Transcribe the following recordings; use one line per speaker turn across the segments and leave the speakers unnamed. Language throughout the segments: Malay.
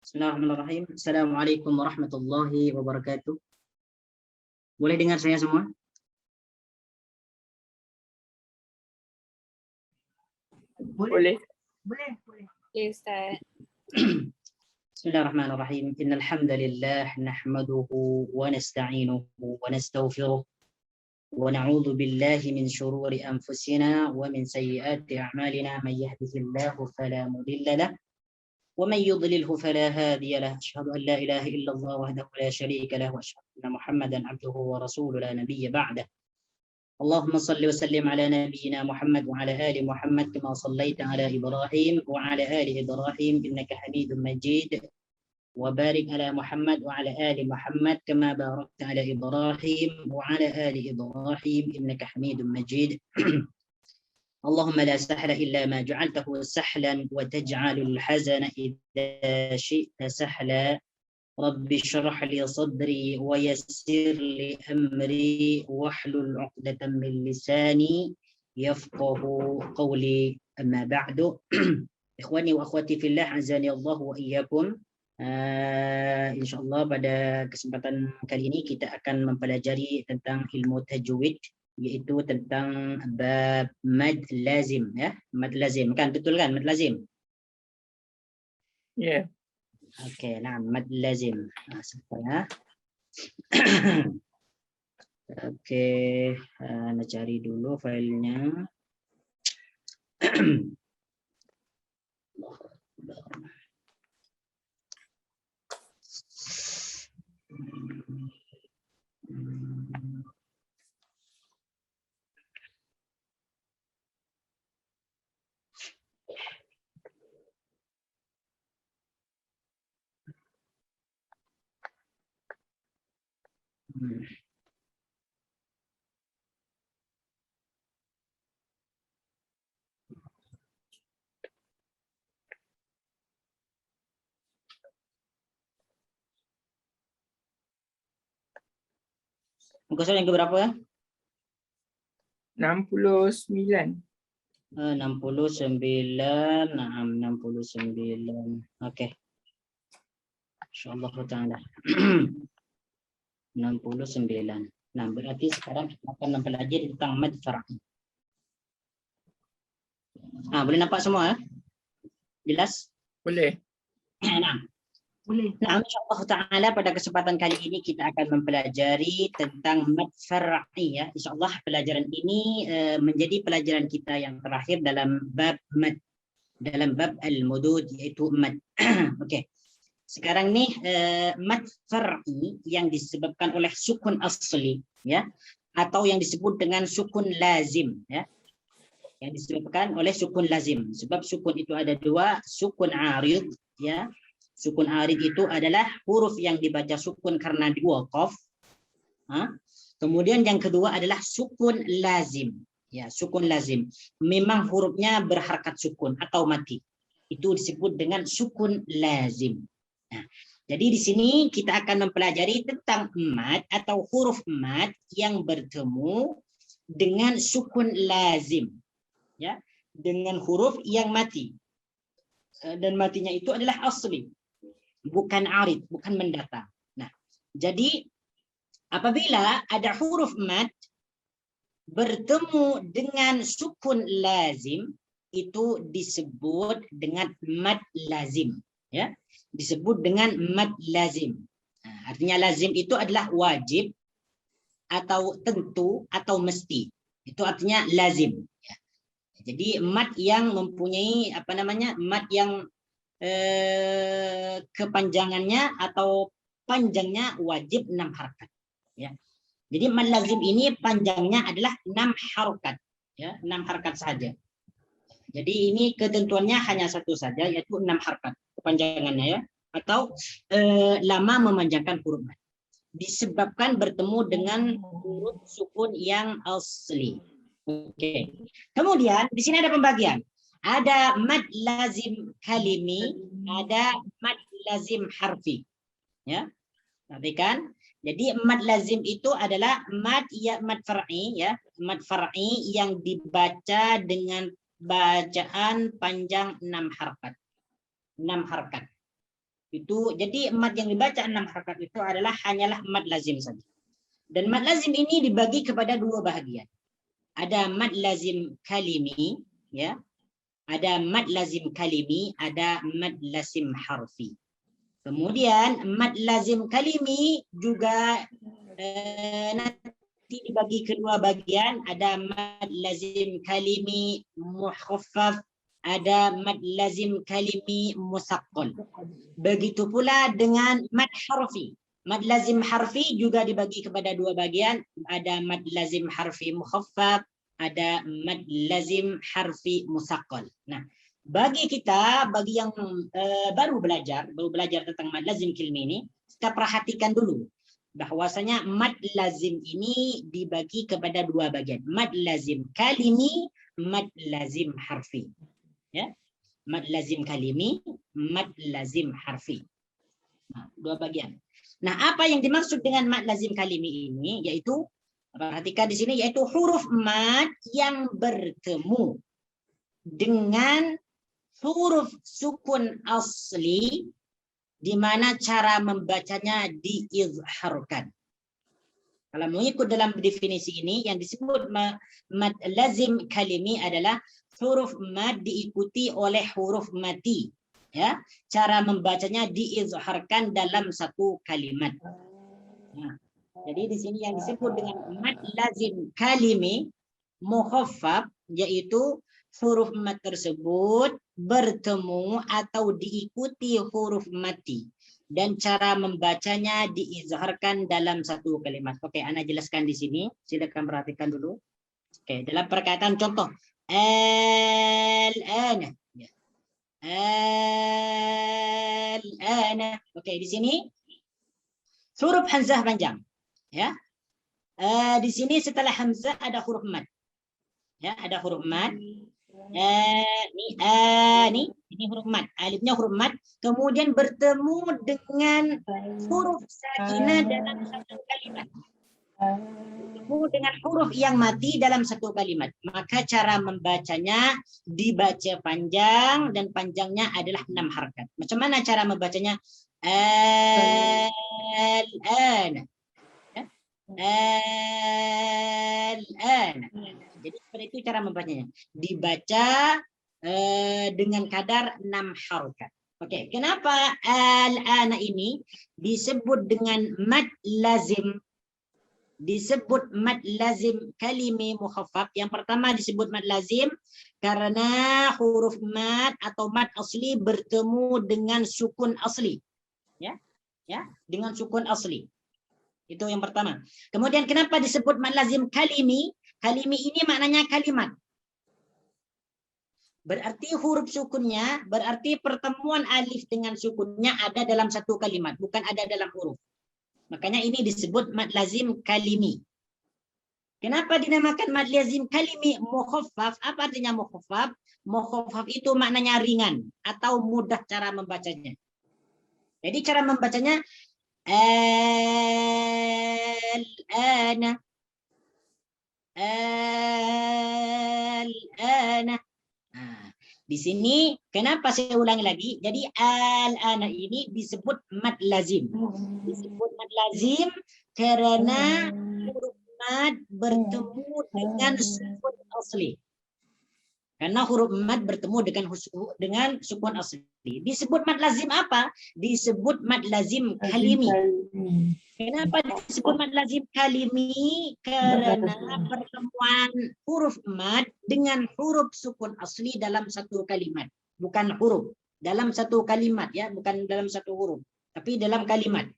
Bismillahirrahmanirrahim. Assalamualaikum warahmatullahi wabarakatuh. Boleh dengar saya semua?
Boleh.
Boleh.
Ustaz.
Bismillahirrahmanirrahim. Innal hamdalillah nahmaduhu wa nasta'inuhu wa nastaghfiruh wa na'udzu billahi min shururi anfusina wa min sayyiati a'malina may yahdihillahu fala mudilla lahu ومن يضلله فلا هادي له أشهد أن لا إله إلا الله وحده لا شريك له وأشهد أن محمدا عبده ورسوله لا نبي بعده اللهم صل وسلم على نبينا محمد وعلى آل محمد كما صليت على إبراهيم وعلى آل إبراهيم إنك حميد مجيد وبارك على محمد وعلى آل محمد كما باركت على إبراهيم وعلى آل إبراهيم إنك حميد مجيد اللهم لا سهل إلا ما جعلته سهلا وتجعل الحزن إذا شئت سهلا رب اشرح لي صدري ويسر لي أمري واحلل عقدة من لساني يفقه قولي أما بعد إخواني وأخواتي في الله عزني الله وإياكم insyaallah pada kesempatan kali ini kita akan mempelajari tentang ilmu tajwid, yaitu tentang bab mad lazim, ya. Mad lazim kan, betul kan, mad lazim?
Ya.
Oke, nah mad lazim. Nah, saya oke, nah cari dulu filenya. Muka surat yang keberapa ya?
69.
69, nah 69. Oke. Insyaallah taala. 69. Nah, berarti sekarang kita akan mempelajari tentang mad far'i. Nah, boleh nampak semua? Jelas?
Boleh.
Nah,
Boleh.
nah, insyaallah taala pada kesempatan kali ini kita akan mempelajari tentang mad far'i, ya. Insyaallah pelajaran ini menjadi pelajaran kita yang terakhir dalam bab mad, dalam bab al-mudud, yaitu mad. Oke. Sekarang nih mad far'i yang disebabkan oleh sukun asli, ya, atau yang disebut dengan sukun lazim, ya. Yang disebabkan oleh sukun lazim. Sebab sukun itu ada dua, sukun arid, ya. Sukun arid itu adalah huruf yang dibaca sukun karena dua qaf. Kemudian yang kedua adalah sukun lazim. Ya, sukun lazim. Memang hurufnya berharakat sukun atau mati. Itu disebut dengan sukun lazim. Nah, jadi di sini kita akan mempelajari tentang mad atau huruf mad yang bertemu dengan sukun lazim. Ya, dengan huruf yang mati. Dan matinya itu adalah asli. Bukan arid, bukan mendatang. Nah, jadi apabila ada huruf mad bertemu dengan sukun lazim, itu disebut dengan mad lazim, ya. Disebut dengan mad lazim. Nah, artinya lazim itu adalah wajib atau tentu atau mesti. Itu artinya lazim, ya. Jadi mad yang mempunyai mad yang kepanjangannya atau panjangnya wajib 6 harakat, ya. Jadi mad lazim ini panjangnya adalah 6 harakat, ya, 6 harakat saja. Jadi ini ketentuannya hanya satu saja, yaitu 6 harakat kepanjangannya, ya, atau lama memanjangkan huruf mad disebabkan bertemu dengan huruf sukun yang asli. Oke. Kemudian di sini ada pembagian. Ada mad lazim kalimi, ada mad lazim harfi. Ya. Perhatikan. Jadi mad lazim itu adalah mad far'i, ya, mad far'i yang dibaca dengan bacaan panjang 6 harakat. 6 harakat. Itu jadi mad yang dibaca 6 harakat itu hanyalah mad lazim saja. Dan mad lazim ini dibagi kepada 2 bahagian. Ada mad lazim kalimi, ya. Ada mad lazim kalimi, ada mad lazim harfi. Kemudian mad lazim kalimi juga nanti dibagi kedua bagian. Ada mad lazim kalimi mukhaffaf, ada mad lazim kalimi musaqqal. Begitu pula dengan mad harfi. Mad lazim harfi juga dibagi kepada 2 bagian. Ada mad lazim harfi mukhaffaf, ada mad lazim harfi musaqqal. Nah, bagi yang baru belajar tentang mad lazim kalimi ini, kita perhatikan dulu bahwasanya mad lazim ini dibagi kepada 2 bagian. Mad lazim kalimi, mad lazim harfi. Ya. Mad lazim kalimi, mad lazim harfi. Nah, 2 bagian. Nah, apa yang dimaksud dengan mad lazim kalimi ini? Yaitu, perhatikan di sini, yaitu huruf mad yang bertemu dengan huruf sukun asli, di mana cara membacanya diizharkan. Kalau mengikut dalam definisi ini, yang disebut mad lazim kalimi adalah huruf mad diikuti oleh huruf mati. Ya, cara membacanya diizharkan dalam satu kalimat. Nah, jadi di sini yang disebut dengan mad lazim kalimi mukhaffaf, yaitu huruf mad tersebut bertemu atau diikuti huruf mati, dan cara membacanya diizharkan dalam satu kalimat. Oke, Ana jelaskan di sini. Silakan perhatikan dulu. Oke, dalam perkataan contoh. Al-ana. Al-ana. Oke, di sini huruf hamzah panjang. Ya. Di sini setelah hamzah ada huruf mad. Ya, ada huruf mad. Ini huruf mad. Alifnya huruf mad. Kemudian bertemu dengan huruf sakinah dalam satu kalimat. Bertemu dengan huruf yang mati dalam satu kalimat. Maka cara membacanya dibaca panjang, dan panjangnya adalah 6 harakat. Macam mana cara membacanya? Al-ana. Al-ana. Jadi seperti itu cara membacanya. Dibaca dengan kadar 6 harakat. Oke, kenapa al-ana ini disebut dengan mad lazim? Disebut mad lazim kalimi mukhaffaf. Yang pertama disebut mad lazim karena huruf mad atau mad asli bertemu dengan sukun asli. Ya, dengan sukun asli. Itu yang pertama. Kemudian kenapa disebut mad lazim kalimi? Kalimi ini maknanya kalimat. Berarti huruf sukunnya, berarti pertemuan alif dengan sukunnya ada dalam satu kalimat, bukan ada dalam huruf. Makanya ini disebut mad lazim kalimi. Kenapa dinamakan mad lazim kalimi mukhaffaf? Apa artinya mukhaffaf? Mukhaffaf itu maknanya ringan atau mudah cara membacanya. Jadi cara membacanya al-ana. Al-ana. Nah, di sini kenapa saya ulangi lagi? Jadi al-ana ini disebut mad lazim. Disebut mad lazim karena huruf mad bertemu dengan sukun asli. Karena huruf mad bertemu dengan sukun asli. Disebut mad lazim apa? Disebut mad lazim kalimi. Kenapa disebut mad lazim kalimi? Karena pertemuan huruf mad dengan huruf sukun asli dalam satu kalimat. Bukan huruf. Dalam satu kalimat, ya, bukan dalam satu huruf. Tapi dalam kalimat.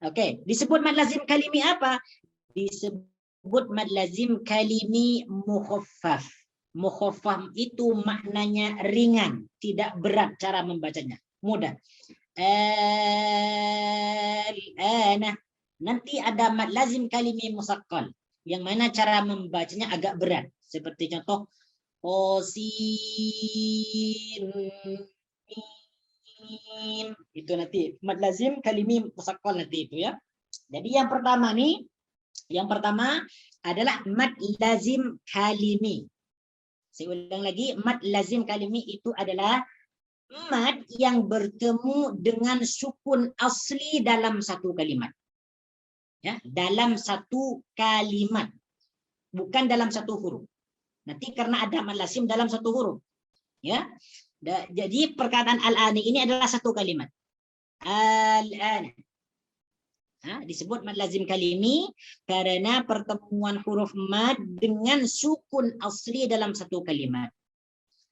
Oke, disebut mad lazim kalimi apa? Disebut mad lazim kalimi mukhaffaf. Mukhaffaf itu maknanya ringan, tidak berat cara membacanya, mudah. Al-ana. Nanti ada mad lazim kalimi musaqqal, yang mana cara membacanya agak berat. Seperti contoh qasim. Itu nanti mad lazim kalimi musaqqal nanti itu, ya. Jadi yang pertama adalah mad lazim kalimi. Saya ulang lagi, mad lazim kalimi itu adalah mad yang bertemu dengan sukun asli dalam satu kalimat. Ya, dalam satu kalimat, bukan dalam satu huruf. Nanti karena ada mad lazim dalam satu huruf. Ya. Jadi perkataan al-ani ini adalah satu kalimat. Al-ana. Disebut mad lazim kalimi karena pertemuan huruf mad dengan sukun asli dalam satu kalimat.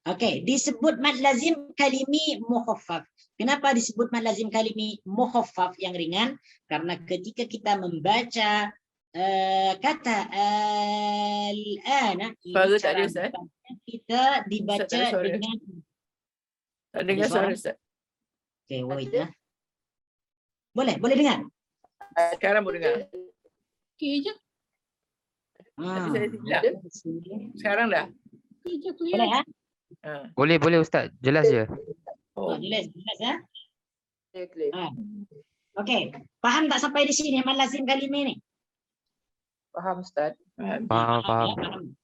Oke, disebut mad lazim kalimi mukhaffaf. Kenapa disebut mad lazim kalimi mukhaffaf yang ringan? Karena ketika kita membaca kata al-ana, ini cara kita dibaca dengan
tak dengar suara Ustaz.
Oke, wait ya. Boleh dengar?
Sekarang boleh dengar.
Okey je.
Tapi saya tidak. Sekarang dah.
Okey je
Boleh
clear.
ya?
Boleh Ustaz, jelas je.
Oh, jelas ya?
Clear.
Oke, paham tak sampai di sini mad lazim kalimi ini?
Faham Ustaz.
Faham.
Ya, paham.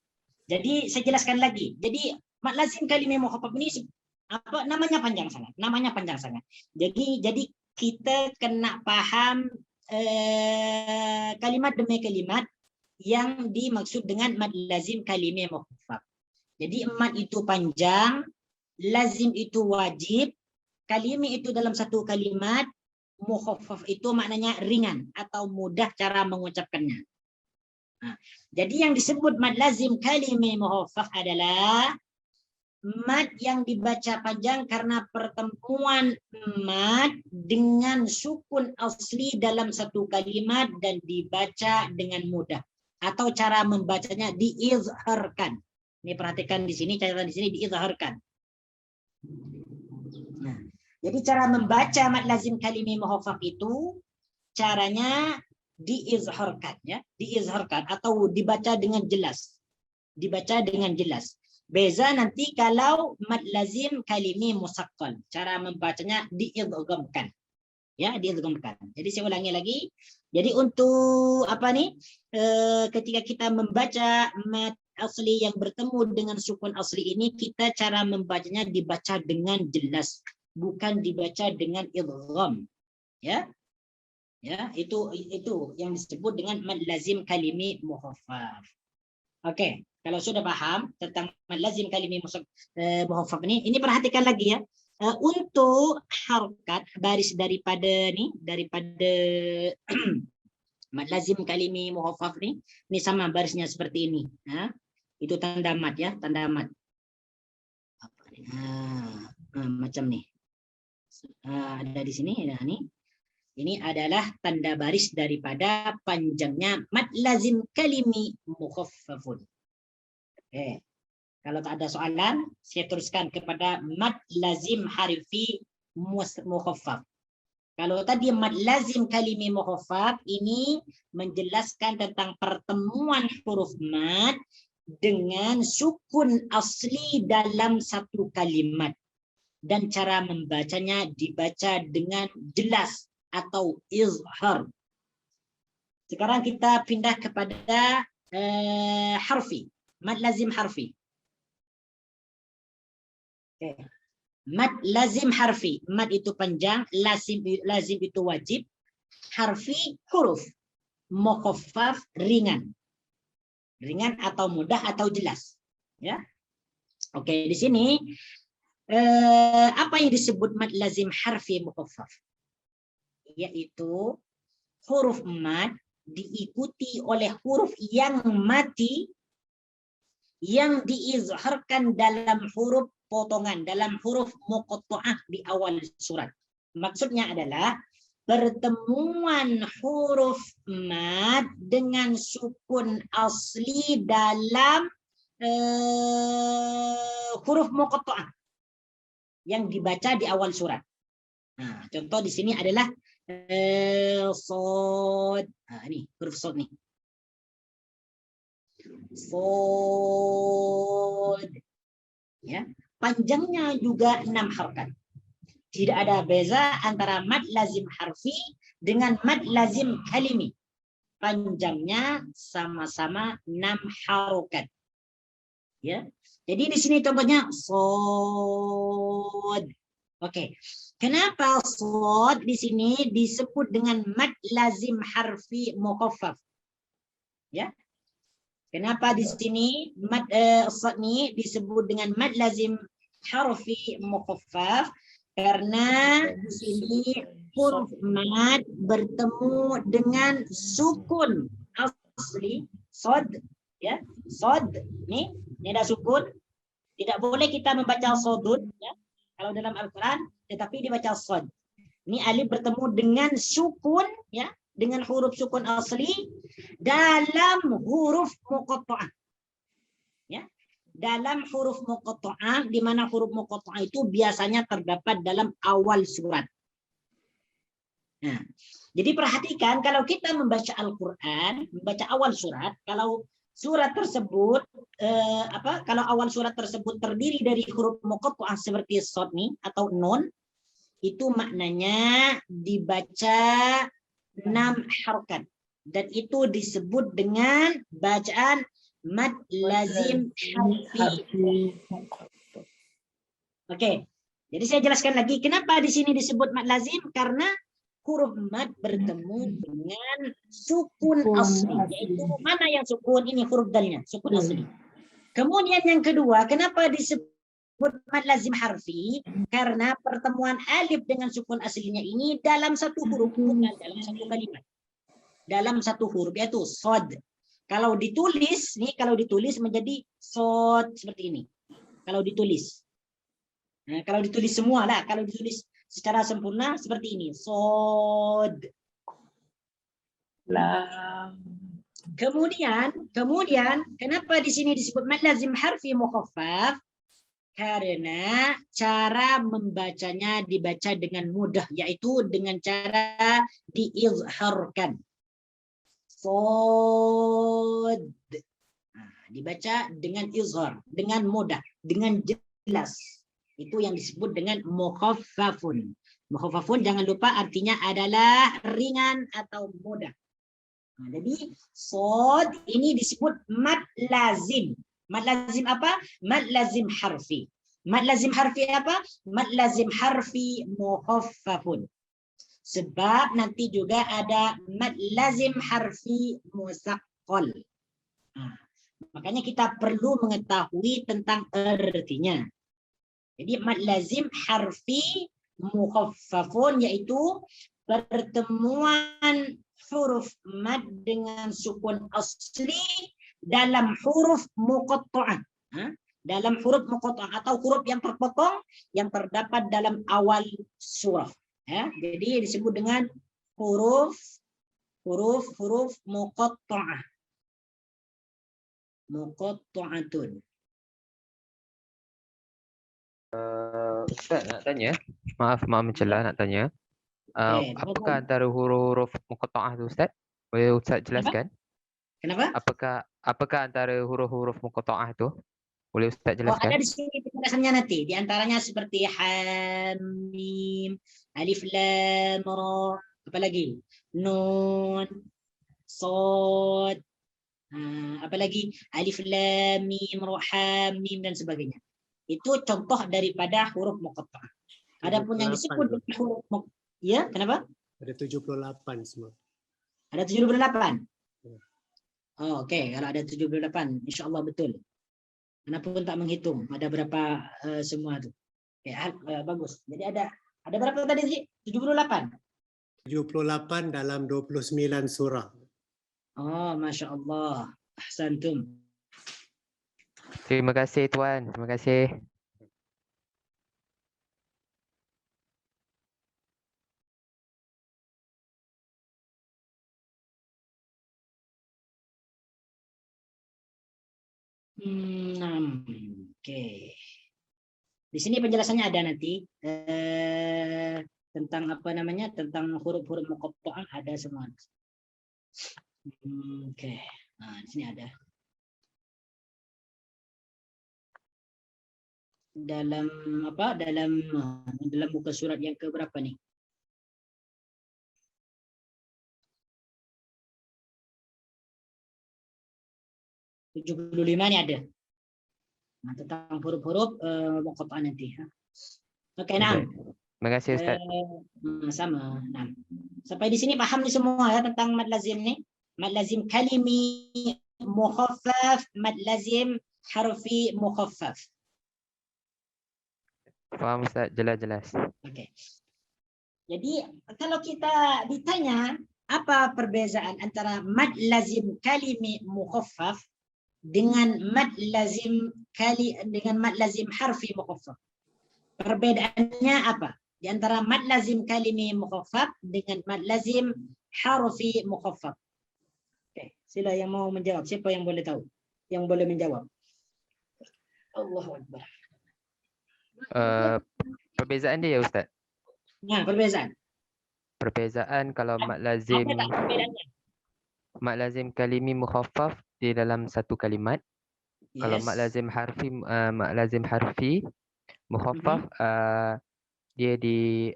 Jadi saya jelaskan lagi. Jadi mad lazim kalimi mukhaffaf ini apa namanya panjang sangat. Namanya panjang sangat. Jadi kita kena paham kalimat demi kalimat yang dimaksud dengan mad lazim kalimi mukhaffaf. Jadi mad itu panjang, lazim itu wajib, kalimi itu dalam satu kalimat, mukhaffaf itu maknanya ringan atau mudah cara mengucapkannya. Nah, jadi yang disebut mad lazim kalimi mukhaffaf adalah mad yang dibaca panjang karena pertemuan mad dengan sukun asli dalam satu kalimat dan dibaca dengan mudah. Atau cara membacanya diizharkan. Ini perhatikan di sini, catatan di sini diizharkan. Nah, jadi cara membaca mad lazim kalimi mukhaffaf itu caranya diizharkan ya, diizharkan atau dibaca dengan jelas. Dibaca dengan jelas. Beza nanti kalau mad lazim kalimi musaqqal, cara membacanya diidghamkan. Ya, diidghamkan. Jadi saya ulangi lagi. Jadi untuk apa nih? Ketika kita membaca mad asli yang bertemu dengan sukun asli ini, kita cara membacanya dibaca dengan jelas, bukan dibaca dengan idgham. Ya. Ya, itu yang disebut dengan mad lazim kalimi mukhaffaf. Oke, kalau sudah paham tentang mad lazim kalimi mukhaffaf ini perhatikan lagi ya. Untuk harokat baris daripada mad lazim kalimi mukhaffaf ini sama barisnya seperti ini. Ya. Itu tanda mad ya, tanda mad. Macam nih. Ada di sini, ada nih. Ini adalah tanda baris daripada panjangnya mad lazim kalimi mukhaffafun. Oke. Kalau tak ada soalan, saya teruskan kepada mad lazim harfi mukhaffaf. Kalau tadi mad lazim kalimi mukhaffaf ini menjelaskan tentang pertemuan huruf mad dengan sukun asli dalam satu kalimat. Dan cara membacanya dibaca dengan jelas atau izhar. Sekarang kita pindah kepada harfi, mad lazim harfi. Okay. Mad lazim harfi, mad itu panjang, lazim itu wajib, harfi huruf, mukhaffaf ringan. Ringan atau mudah atau jelas. Ya. Oke, di sini apa yang disebut mad lazim harfi mukhaffaf? Yaitu huruf mad diikuti oleh huruf yang mati yang diizharkan dalam huruf potongan, dalam huruf muqatta'ah di awal surat. Maksudnya adalah pertemuan huruf mad dengan sukun asli dalam huruf muqatta'ah yang dibaca di awal surat. Nah, contoh di sini adalah sod. Nah, ini huruf sod nih. Sod. Ya, panjangnya juga 6 harokat. Tidak ada beza antara mad lazim harfi dengan mad lazim kalimi. Panjangnya sama-sama 6 harokat. Ya. Jadi di sini contohnya sod. Oke. Kenapa shad di sini disebut dengan mad lazim harfi mukhaffaf? Ya. Kenapa di sini mad shad ini disebut dengan mad lazim harfi mukhaffaf? Karena di sini huruf mad bertemu dengan sukun asli shad, ya. Shad ini ada sukun. Tidak boleh kita membaca sodun, ya. Kalau dalam Al-Quran, tetapi dibaca shad. Ini alif bertemu dengan sukun, ya, dengan huruf sukun asli dalam huruf muqatta'ah. Ya. Dalam huruf muqatta'ah, di mana huruf muqatta'ah itu biasanya terdapat dalam awal surat. Nah, jadi perhatikan kalau kita membaca Al-Quran, membaca awal surat, kalau surat tersebut kalau awal surat tersebut terdiri dari huruf muqatta'ah seperti shad nih atau nun, itu maknanya dibaca 6 harokat dan itu disebut dengan bacaan mad lazim harfi. Oke. Jadi saya jelaskan lagi kenapa di sini disebut mad lazim, karena huruf mad bertemu dengan sukun asli, yaitu mana yang sukun ini huruf dalnya, sukun asli. Kemudian yang kedua, kenapa disebut mad lazim harfi? Karena pertemuan alif dengan sukun aslinya ini dalam satu huruf, bukan dalam satu kalimat. Dalam satu huruf, yaitu shad. Kalau ditulis menjadi shad seperti ini. Kalau ditulis. Nah, kalau ditulis semua lah, kalau ditulis secara sempurna seperti ini. Shad. Kemudian kenapa di sini disebut mad lazim harfi mukhaffaf? Karena cara membacanya dibaca dengan mudah, yaitu dengan cara diizharkan. Shad. Nah, dibaca dengan izhar, dengan mudah, dengan jelas. Itu yang disebut dengan mukhaffafun. Mukhaffafun jangan lupa artinya adalah ringan atau mudah. Nah, jadi shad ini disebut mad lazim. Mad lazim apa? Mad lazim harfi. Mad lazim harfi apa? Mad lazim harfi mukhaffafun. Sebab nanti juga ada mad lazim harfi musaqqal. Nah, makanya kita perlu mengetahui tentang artinya. Jadi mad lazim harfi mukhaffafun yaitu pertemuan huruf mad dengan sukun asli dalam huruf muqatta'ah. Dalam huruf muqatta'ah atau huruf yang terpotong yang terdapat dalam awal surah. Ya, jadi disebut dengan huruf muqatta'ah. Muqatta'atun.
Ustaz nak tanya, maaf mencela nak tanya. Apakah antara huruf muqatta'ah tu Ustaz? Boleh Ustaz jelaskan?
Kenapa?
Apakah antara huruf-huruf muqatta'ah tu? Boleh Ustaz jelaskan?
Ada di sini penjelasannya nanti. Di antaranya seperti Hamim, Alif Lam Ra, apa lagi? Nun, Shad, apa lagi? Alif Lam Mim Ra, Ha Mim dan sebagainya. Itu contoh daripada huruf muqatta'ah. Adapun yang disebut dengan huruf ya, kenapa?
Ada 78 semua.
Ada 78. Oh, oke, kalau ada 78, insya-Allah betul. Kenapa tak menghitung ada berapa semua itu? Ya, bagus. Jadi ada berapa tadi sih? 78.
78 dalam 29 surah.
Oh, Masya Allah. Ahsantum.
Terima kasih Tuan. Terima kasih.
Oke. Di sini penjelasannya ada nanti tentang apa namanya, tentang huruf-huruf muqatta'ah ada semua. Oke. Nah, di sini ada. Dalam apa? Dalam buku surat yang keberapa nih? Tujuh 75 ini ada. Nah, tentang huruf-huruf muqatta'ah nanti. Oke, nah.
Terima kasih Ustaz.
Sama. Nah. Sampai di sini paham nih semua ya tentang mad lazim nih. Mad lazim kalimi mukhaffaf, mad lazim harfi mukhaffaf.
Faham Ustaz, jelas-jelas.
Oke. Jadi kalau kita ditanya apa perbezaan antara mad lazim kalimi mukhaffaf dengan mad lazim harfi mukhaffaf. Perbedaannya apa? Di antara mad lazim kalimi mukhaffaf dengan mad lazim harfi mukhaffaf. Oke, sila yang mau menjawab. Siapa yang boleh tahu? Yang boleh menjawab? Allahu Akbar.
Perbezaan dia ya Ustaz?
Nah, perbezaan.
Perbezaan kalau mad lazim
Ada tak perbedaannya?
mad lazim kalimi mukhaffaf di dalam satu kalimat. Kalau
Yes.
mad lazim harfi mukhaffaf dia di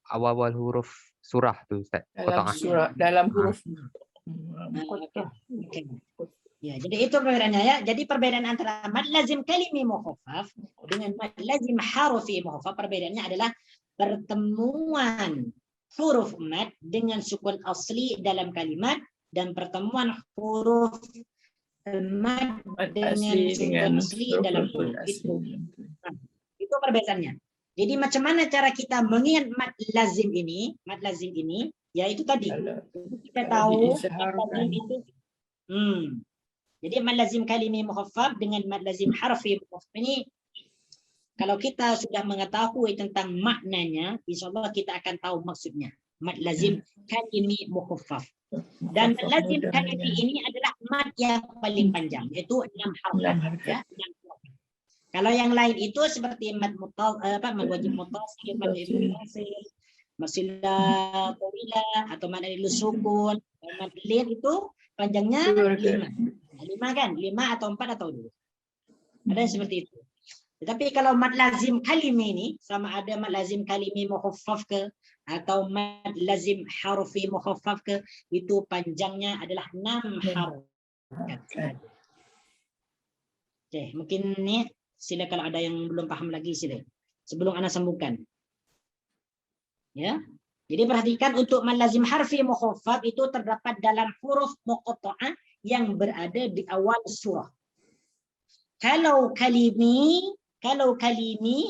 awal-awal huruf surah tu Ustaz.
Dalam
Qata'ah.
surah, dalam huruf.
Oke. Ya, jadi itu perbedaannya ya. Jadi perbedaan antara mad lazim kalimi mukhaffaf dengan mad lazim harfi mukhaffaf, perbedaannya adalah pertemuan huruf mad dengan sukun asli dalam kalimat dan pertemuan huruf mad dengan sukun asli dalam huruf itu. Nah, itu perbedaannya. Jadi macam mana cara kita mengingat mad lazim ini? Mad lazim ini ya itu tadi. Kita tahu mad lazim itu jadi mad lazim kalimi mukhaffaf dengan mad lazim harfi mukhaffaf ini, kalau kita sudah mengetahui tentang maknanya, insyaallah kita akan tahu maksudnya. Mad lazim kalimi mukhaffaf. Dan mad lazim kalimi ini adalah mad yang paling panjang, yaitu 6 harf. Ya, 6 harf. Kalau yang lain itu seperti mad mad wajib muttasil, mad muttasil, mad silah tawila atau mad sukun, mad lin itu panjangnya 5. 5 kan? 5 atau 4 atau 2. Ada yang seperti itu. Tetapi kalau mad lazim kalimi ini, sama ada mad lazim kalimi mukhaffaf ke atau mad lazim harfi mukhaffaf ke, itu panjangnya adalah 6 harf. Oke, mungkin nih sila kalau ada yang belum paham lagi sila. Sebelum ana sambungkan. Ya. Jadi perhatikan untuk mad lazim harfi mukhaffaf itu terdapat dalam huruf muqatta'ah yang berada di awal surah. Kalau kalimi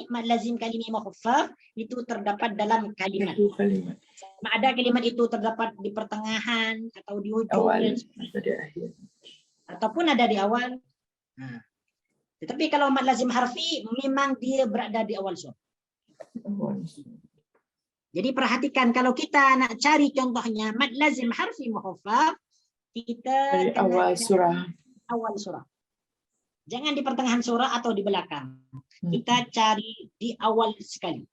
mad lazim kalimi mukhaffaf itu terdapat dalam kalimat. Sama ada kalimat itu terdapat di pertengahan atau di ujung ataupun ada di awal. Nah. Tetapi kalau mad lazim harfi memang dia berada di awal surah. Jadi perhatikan kalau kita nak cari contohnya mad lazim harfi mukhaffaf, kita
dari awal surah.
Awal surah. Jangan di pertengahan surah atau di belakang. Kita cari di awal sekali.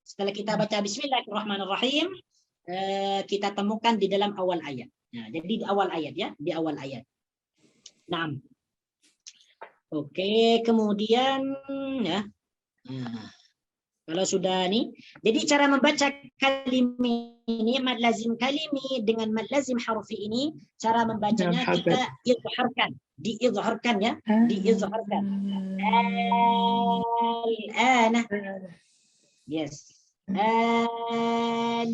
Setelah kita baca Bismillahirrahmanirrahim, kita temukan di dalam awal ayat. Nah, jadi di awal ayat ya, di awal ayat. Nah, oke, kemudian ya. Nah, kalau sudah nih, jadi cara membaca kalimi ini mad lazim kalimi dengan mad lazim harfi ini, cara membacanya kita izharkan, diizharkan ya, diizharkan. Al-ana. Yes. Al-ana.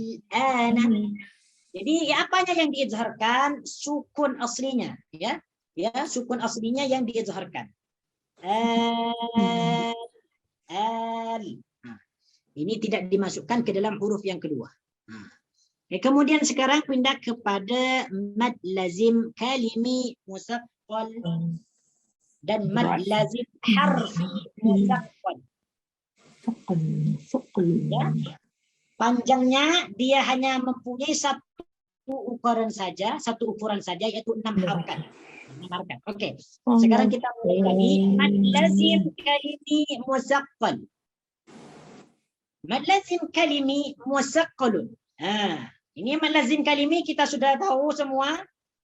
Jadi apanya yang diizharkan? Sukun aslinya ya. Ya, sukun aslinya yang diizharkan. Al. Ini tidak dimasukkan ke dalam huruf yang kedua. Kemudian sekarang pindah kepada mad lazim kalimi musaqqal dan mad lazim harfi musaqqal. Ya. Panjangnya dia hanya mempunyai satu ukuran saja yaitu 6 harakat. Oke. Sekarang kita mulai lagi mad lazim kalimi musaqqal. Mad lazim kalimi musaqqalun. Ini mad lazim kalimi kita sudah tahu semua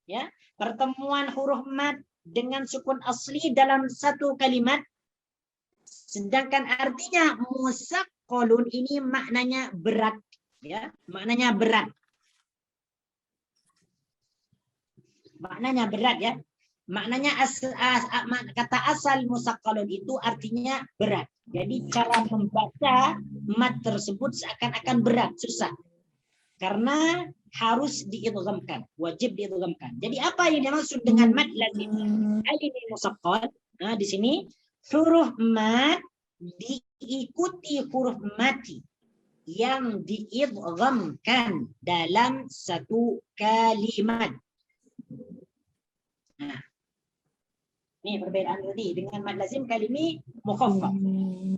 ya. Pertemuan huruf mad dengan sukun asli dalam satu kalimat. Sedangkan artinya musaqqalun ini maknanya berat ya, maknanya berat. Maknanya berat ya. Maknanya kata asal musaqqalun itu artinya berat. Jadi cara membaca mat tersebut seakan-akan berat, susah. Karena harus diidghamkan, wajib diidghamkan. Jadi apa yang dimaksud dengan mat lazim kalimi musaqqal? Nah, di sini huruf mat diikuti huruf mati yang diidghamkan dalam satu kalimat. Nah, ini perbedaan tadi dengan mad lazim kalimi mukhaffaf.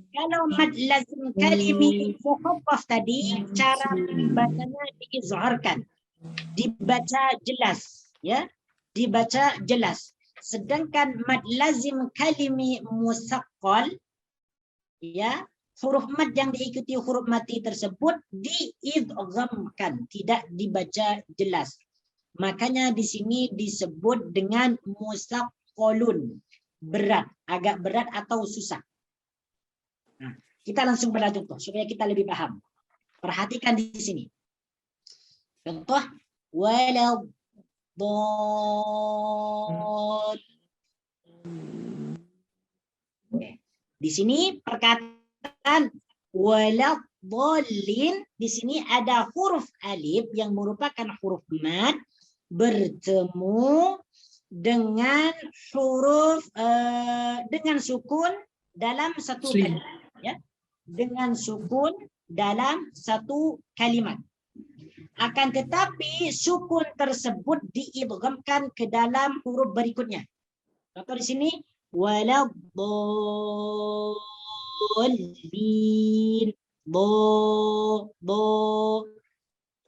Kalau mad lazim kalimi mukhaffaf tadi cara membacanya diizharkan, dibaca jelas, ya, dibaca jelas. Sedangkan mad lazim kalimi musaqqal, ya, huruf mad yang diikuti huruf mati tersebut diidghamkan, tidak dibaca jelas. Makanya di sini disebut dengan musaqqalun, berat, agak berat atau susah. Nah, kita langsung pada contoh supaya kita lebih paham. Perhatikan di sini. Contoh waladh. Di sini perkataan waladhdallin, di sini ada huruf alif yang merupakan huruf mad bertemu dengan huruf dengan sukun dalam satu kalimat, ya, dengan sukun dalam satu kalimat. Akan tetapi sukun tersebut diidghamkan ke dalam huruf berikutnya. Contoh di sini waladhdallin,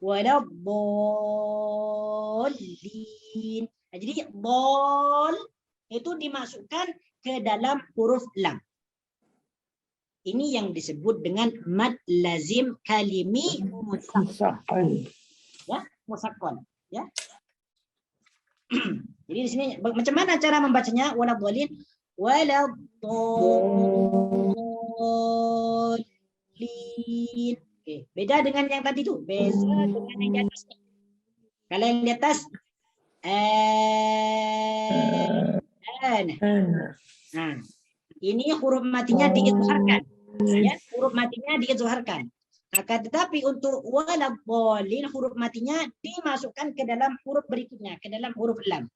waladhdallin. Nah, jadi dol itu dimasukkan ke dalam huruf lam. Ini yang disebut dengan mad lazim kalimi musaqqal. Ya, musaqqal, ya. Jadi di sini macam mana cara membacanya? Waladhdallin, waladhdallin. Oke, beda dengan yang tadi tuh. Beda dengan yang di atas. Kalau yang di atas nah, ini huruf matinya diizharkan, ya, huruf matinya diizharkan. Akan tetapi untuk waladhdallin huruf matinya dimasukkan ke dalam huruf berikutnya, ke dalam huruf lam.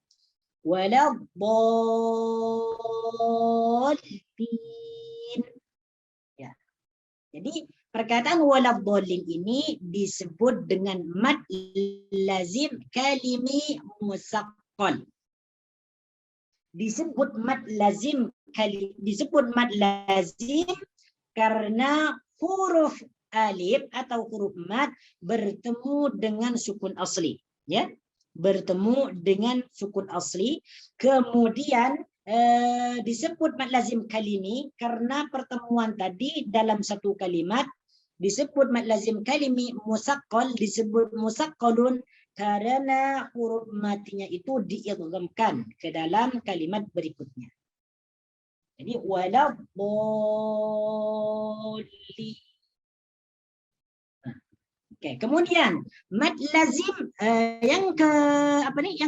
Waladhdallin. Ya. Jadi perkataan waladhdallin ini disebut dengan mad lazim kalimi musaqqal. Disebut mad lazim karena huruf alif atau huruf mad bertemu dengan sukun asli, ya, bertemu dengan sukun asli. Kemudian disebut mad lazim kalimi karena pertemuan tadi dalam satu kalimat. Disebut mad lazim kalimi musaqqal, disebut musaqqalun karena huruf matinya itu diidghamkan ke dalam kalimat berikutnya. Jadi waladhdallin. Oke, kemudian mad lazim yang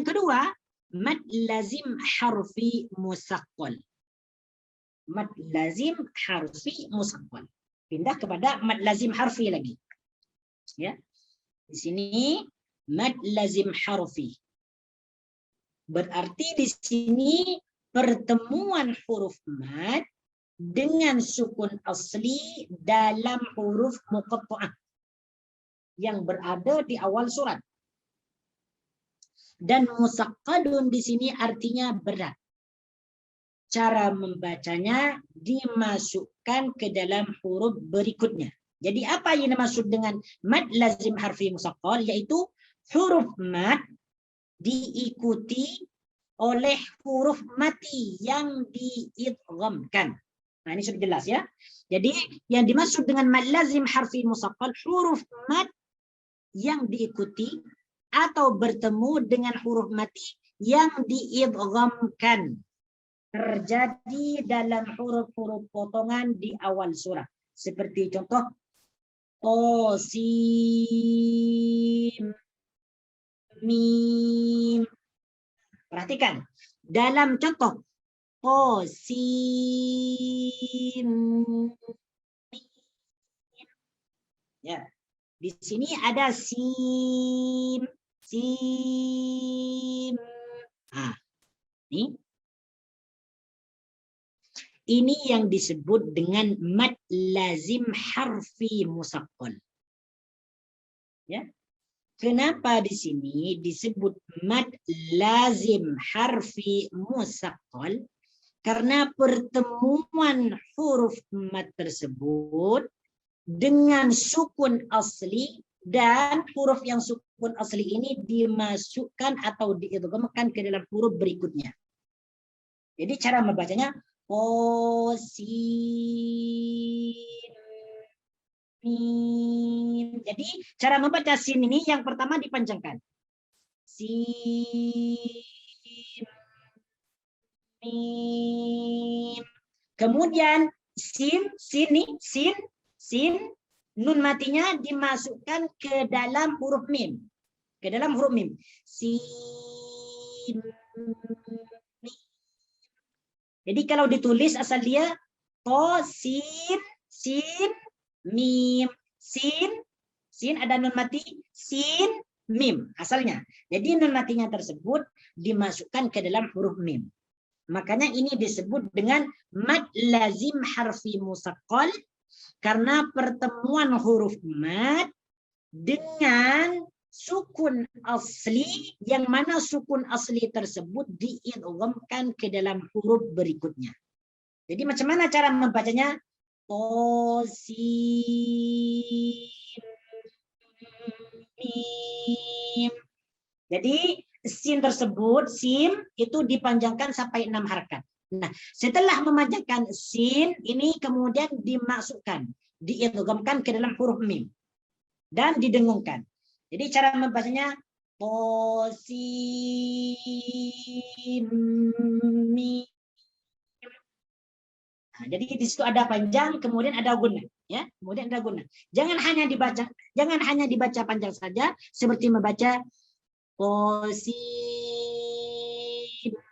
kedua, mad lazim harfi musaqqal. Mad lazim harfi musaqqal. Pindah kepada mad lazim harfi lagi. Ya. Di sini mad lazim harfi. Berarti di sini pertemuan huruf mad dengan sukun asli dalam huruf muqatta'ah yang berada di awal surat. Dan musaqqalun di sini artinya berat. Cara membacanya dimasukkan ke dalam huruf berikutnya. Jadi apa yang dimaksud dengan mad lazim harfi musaqqal, yaitu huruf mad diikuti oleh huruf mati yang diidghamkan. Nah, ini sudah jelas, ya. Jadi yang dimaksud dengan mad lazim harfi musaqqal, huruf mad yang diikuti atau bertemu dengan huruf mati yang diidghamkan, terjadi dalam huruf-huruf potongan di awal surah. Seperti contoh Qasim, Mim. Perhatikan,
dalam contoh qasim. Ya. Di sini ada sim. Ini yang disebut dengan mad lazim harfi musaqqal. Ya. Kenapa di sini disebut mad lazim harfi musaqqal? Karena pertemuan huruf mad tersebut dengan sukun asli, dan huruf yang sukun asli ini dimasukkan atau diidghamkan ke dalam huruf berikutnya. Jadi cara membacanya sin. Jadi cara membaca sin ini yang pertama dipanjangkan. Sin. Kemudian sin, nun matinya dimasukkan ke dalam huruf mim. Ke dalam huruf mim. Sin. Jadi kalau ditulis asal dia to, sin, mim. Sin ada nun mati, sin, mim asalnya. Jadi nun matinya tersebut dimasukkan ke dalam huruf mim. Makanya ini disebut dengan mad lazim harfi musaqqal, karena pertemuan huruf mad dengan sukun asli, yang mana sukun asli tersebut diidghamkan ke dalam huruf berikutnya. Jadi macam mana cara membacanya? Qasim. Jadi sin tersebut, sim itu dipanjangkan sampai 6 harakat. Nah, setelah memanjangkan sin ini kemudian dimasukkan, diidghamkan ke dalam huruf mim dan didengungkan. Jadi cara membacanya qasim mim. Nah, jadi di situ ada panjang, kemudian ada guna, ya. Kemudian ada guna. Jangan hanya dibaca panjang saja seperti membaca qasim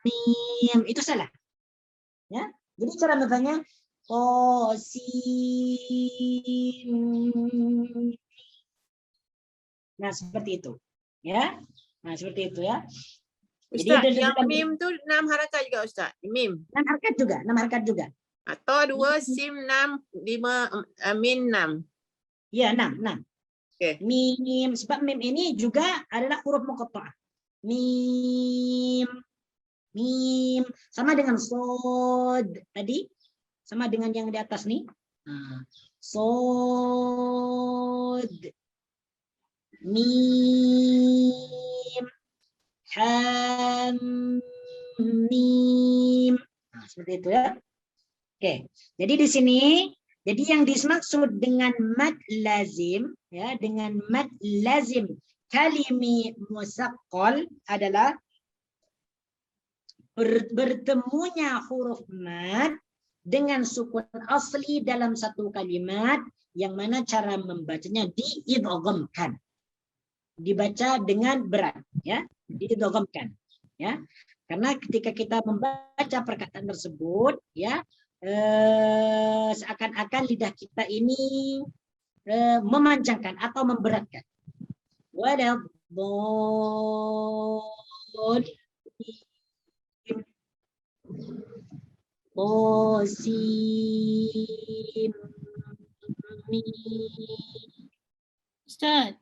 mim, itu salah. Ya. Jadi cara membacanya qasim. Nah, seperti itu. Ya. Nah, seperti itu ya.
Ustaz,
Jadi
yang mim tu 6 harakat juga Ustaz. Mim.
6 harakat juga, 6 harakat juga.
Atau 2 sim 6, 5 min 6.
Ya, 6.
Okey.
Mim, sebab mim ini juga adalah huruf muqatta'ah. Mim sama dengan sod tadi, sama dengan yang di atas nih. Sod, mim, ham, mim. Nah, seperti itu ya. Oke, jadi di sini, jadi yang dimaksud dengan mad lazim, ya, dengan mad lazim kalimi musaqqal adalah bertemunya huruf mad dengan sukun asli dalam satu kalimat, yang mana cara membacanya diidghamkan, dibaca dengan berat, ya, diidghamkan, ya, karena ketika kita membaca perkataan tersebut, ya, seakan-akan lidah kita ini memanjangkan atau memberatkan.
Ustaz,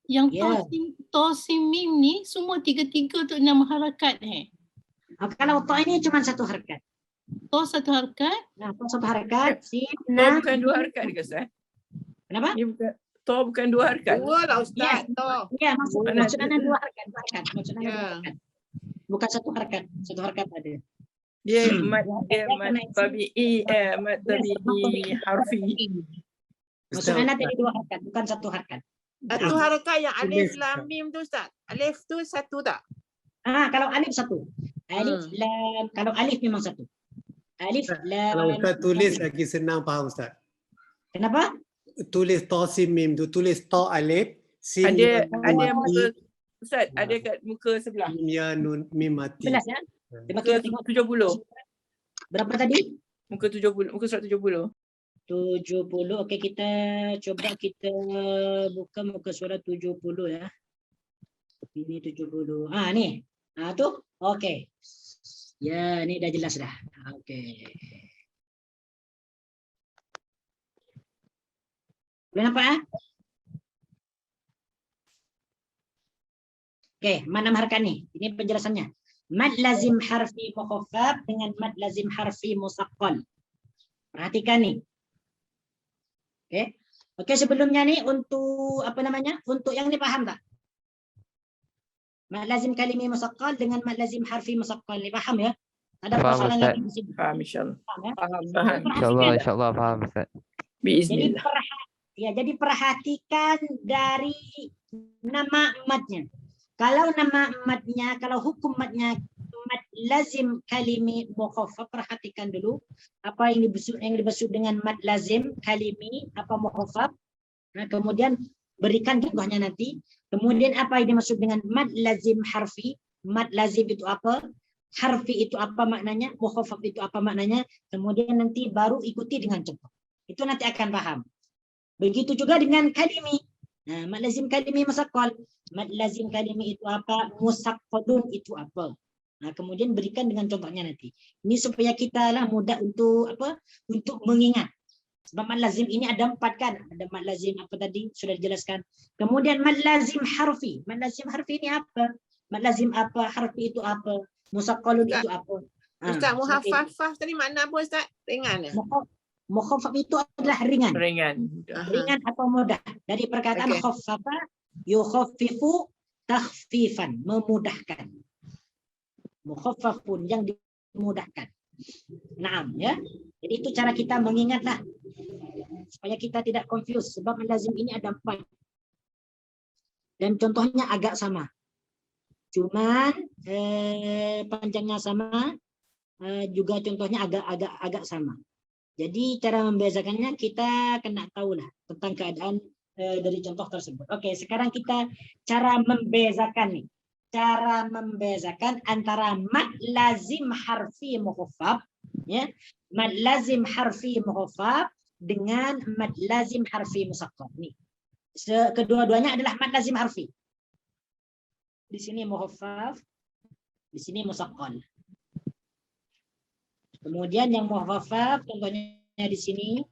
yang
Ya.
tosim mim ni semua 3 tu 6 harakat
Kalau to ini cuma 1 harakat.
To 1 harakat.
Nah, to 1 harakat, sin,
To
nah.
bukan 2 harakat ke Ustaz?
Kenapa?
Ni bukan, to bukan 2 harakat.
2 lah Ustaz. To.
Ya, maksudnya 2 harakat, maksudnya 2
Ya.
harakat. Bukan 1 harakat, 1 harakat ada.
Dia mad
kena isi.
tabi'i mad tabi'i harfi.
Maksudnya tadi 2 harakat, bukan 1 harakat.
1 harakat yang alif
Tulis,
lam mim tu Ustaz. Alif tu 1 tak?
Kalau alif 1. Alif lam, kalau alif memang 1. Alif lam.
Kalau Ustaz tulis lagi senang faham Ustaz.
Kenapa?
Tulis to sin mim tu, tulis to alif, sin
Ada
mim
muka
mati,
Ustaz, ada kat muka sebelah.
mim ya nun mim mati.
Jelas ya? Coba kita
Muka
tengok
70.
berapa tadi?
Muka 70. Muka surat 70.
70. Okey, kita coba kita buka muka surat 70 ya. Ini 70. Ni. Tu. Okey. Ya, ni dah jelas dah. Okey. Boleh nampak? Okey, mana markan ni? Ini penjelasannya. Mad lazim harfi mukhaffaf dengan mad lazim harfi musaqqal. Perhatikan ni. Okey. Okey, sebelumnya ni untuk apa namanya? Untuk yang ni faham tak? Mad lazim kalimi musaqqal dengan mad lazim harfi musaqqal ni faham ya? Ada
Faham,
persoalan
Ustaz.
lagi di sini.
Faham insyaAllah.
Faham ya?
Faham.
InsyaAllah, insyaAllah faham Ustaz.
Jadi
Biiznillah.
jadi perhatikan dari nama madnya. Kalau nama madnya, kalau hukum madnya mad lazim kalimi mukhaffaf, perhatikan dulu apa yang dimaksud dengan mad lazim kalimi apa mukhaffaf. Nah, kemudian berikan contohnya nanti. Kemudian apa yang dimaksud dengan mad lazim harfi? Mad lazim itu apa? Harfi itu apa maknanya? Mukhaffaf itu apa maknanya? Kemudian nanti baru ikuti dengan contoh. Itu nanti akan paham. Begitu juga dengan kalimi. Nah, mad lazim kalimi musaqqal. Mad lazim kalimi itu apa? Musaqqalun itu apa? Nah, kemudian berikan dengan contohnya nanti. Ini supaya kita lah mudah untuk apa? Untuk mengingat. Sebab mad lazim ini ada 4 kan? Ada mad lazim apa tadi? Sudah dijelaskan. Kemudian mad lazim harfi. Mad lazim harfi ini apa? Mad lazim apa? Harfi itu apa? Musaqqalun itu apa?
Ustaz, muhaffafah tadi makna apa Ustaz? Ringan ya?
Mukhaffaf itu adalah ringan.
Ringan.
Ringan atau mudah. Dari perkataan khaffafa yukhaffifu takhfifan, memudahkan. Mukhaffafun yang dimudahkan. Naam ya. Jadi itu cara kita mengingatlah supaya kita tidak confuse sebab lazim ini ada 4. Dan contohnya agak sama. Cuman panjangnya sama, juga contohnya agak sama. Jadi cara membezakannya kita kena tahulah tentang keadaan dari contoh tersebut. Oke, sekarang kita cara membezakan nih. Cara membezakan antara mad lazim harfi mukhaffaf ya, mad lazim harfi mukhaffaf dengan mad lazim harfi musaqqal. Nih. Kedua-duanya adalah mad lazim harfi. Di sini mukhaffaf, di sini musaqqal. Kemudian yang mukhaffaf contohnya di sini.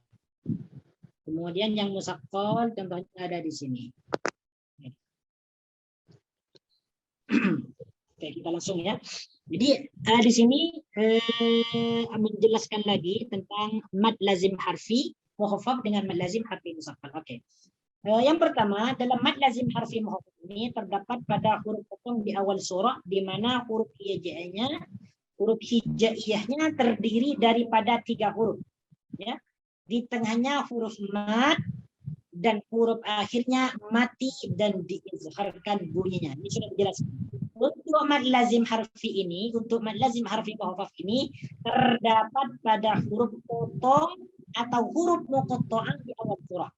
Kemudian yang musaqqal contohnya ada di sini. Oke, kita langsung ya. Jadi di sini menjelaskan lagi tentang mad lazim harfi mukhaffaf dengan mad lazim harfi musaqqal. Oke. Yang pertama, dalam mad lazim harfi mukhaffaf ini terdapat pada huruf potong di awal surah di mana huruf hijaiyahnya terdiri daripada 3 huruf. Ya. Di tengahnya huruf mad dan huruf akhirnya mati dan diizharkan bunyinya. Ini sudah dijelaskan. Untuk mad lazim harfi ini, untuk mad lazim harfi mukhaffaf ini terdapat pada huruf potong atau huruf muqatta'ah di awal surah.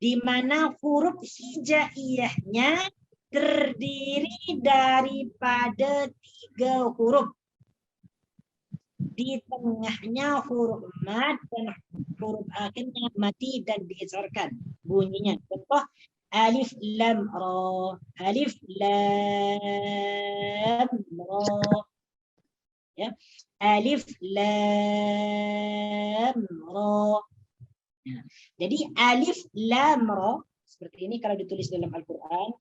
Di mana huruf hijaiyahnya terdiri daripada 3 huruf. Di tengahnya huruf mad dan huruf akhirnya mati dan diizharkan bunyinya. Contoh alif lam ra, alif lam ra. Ya. Alif lam ra. Ya. Jadi alif lam ra seperti ini kalau ditulis dalam Al-Qur'an.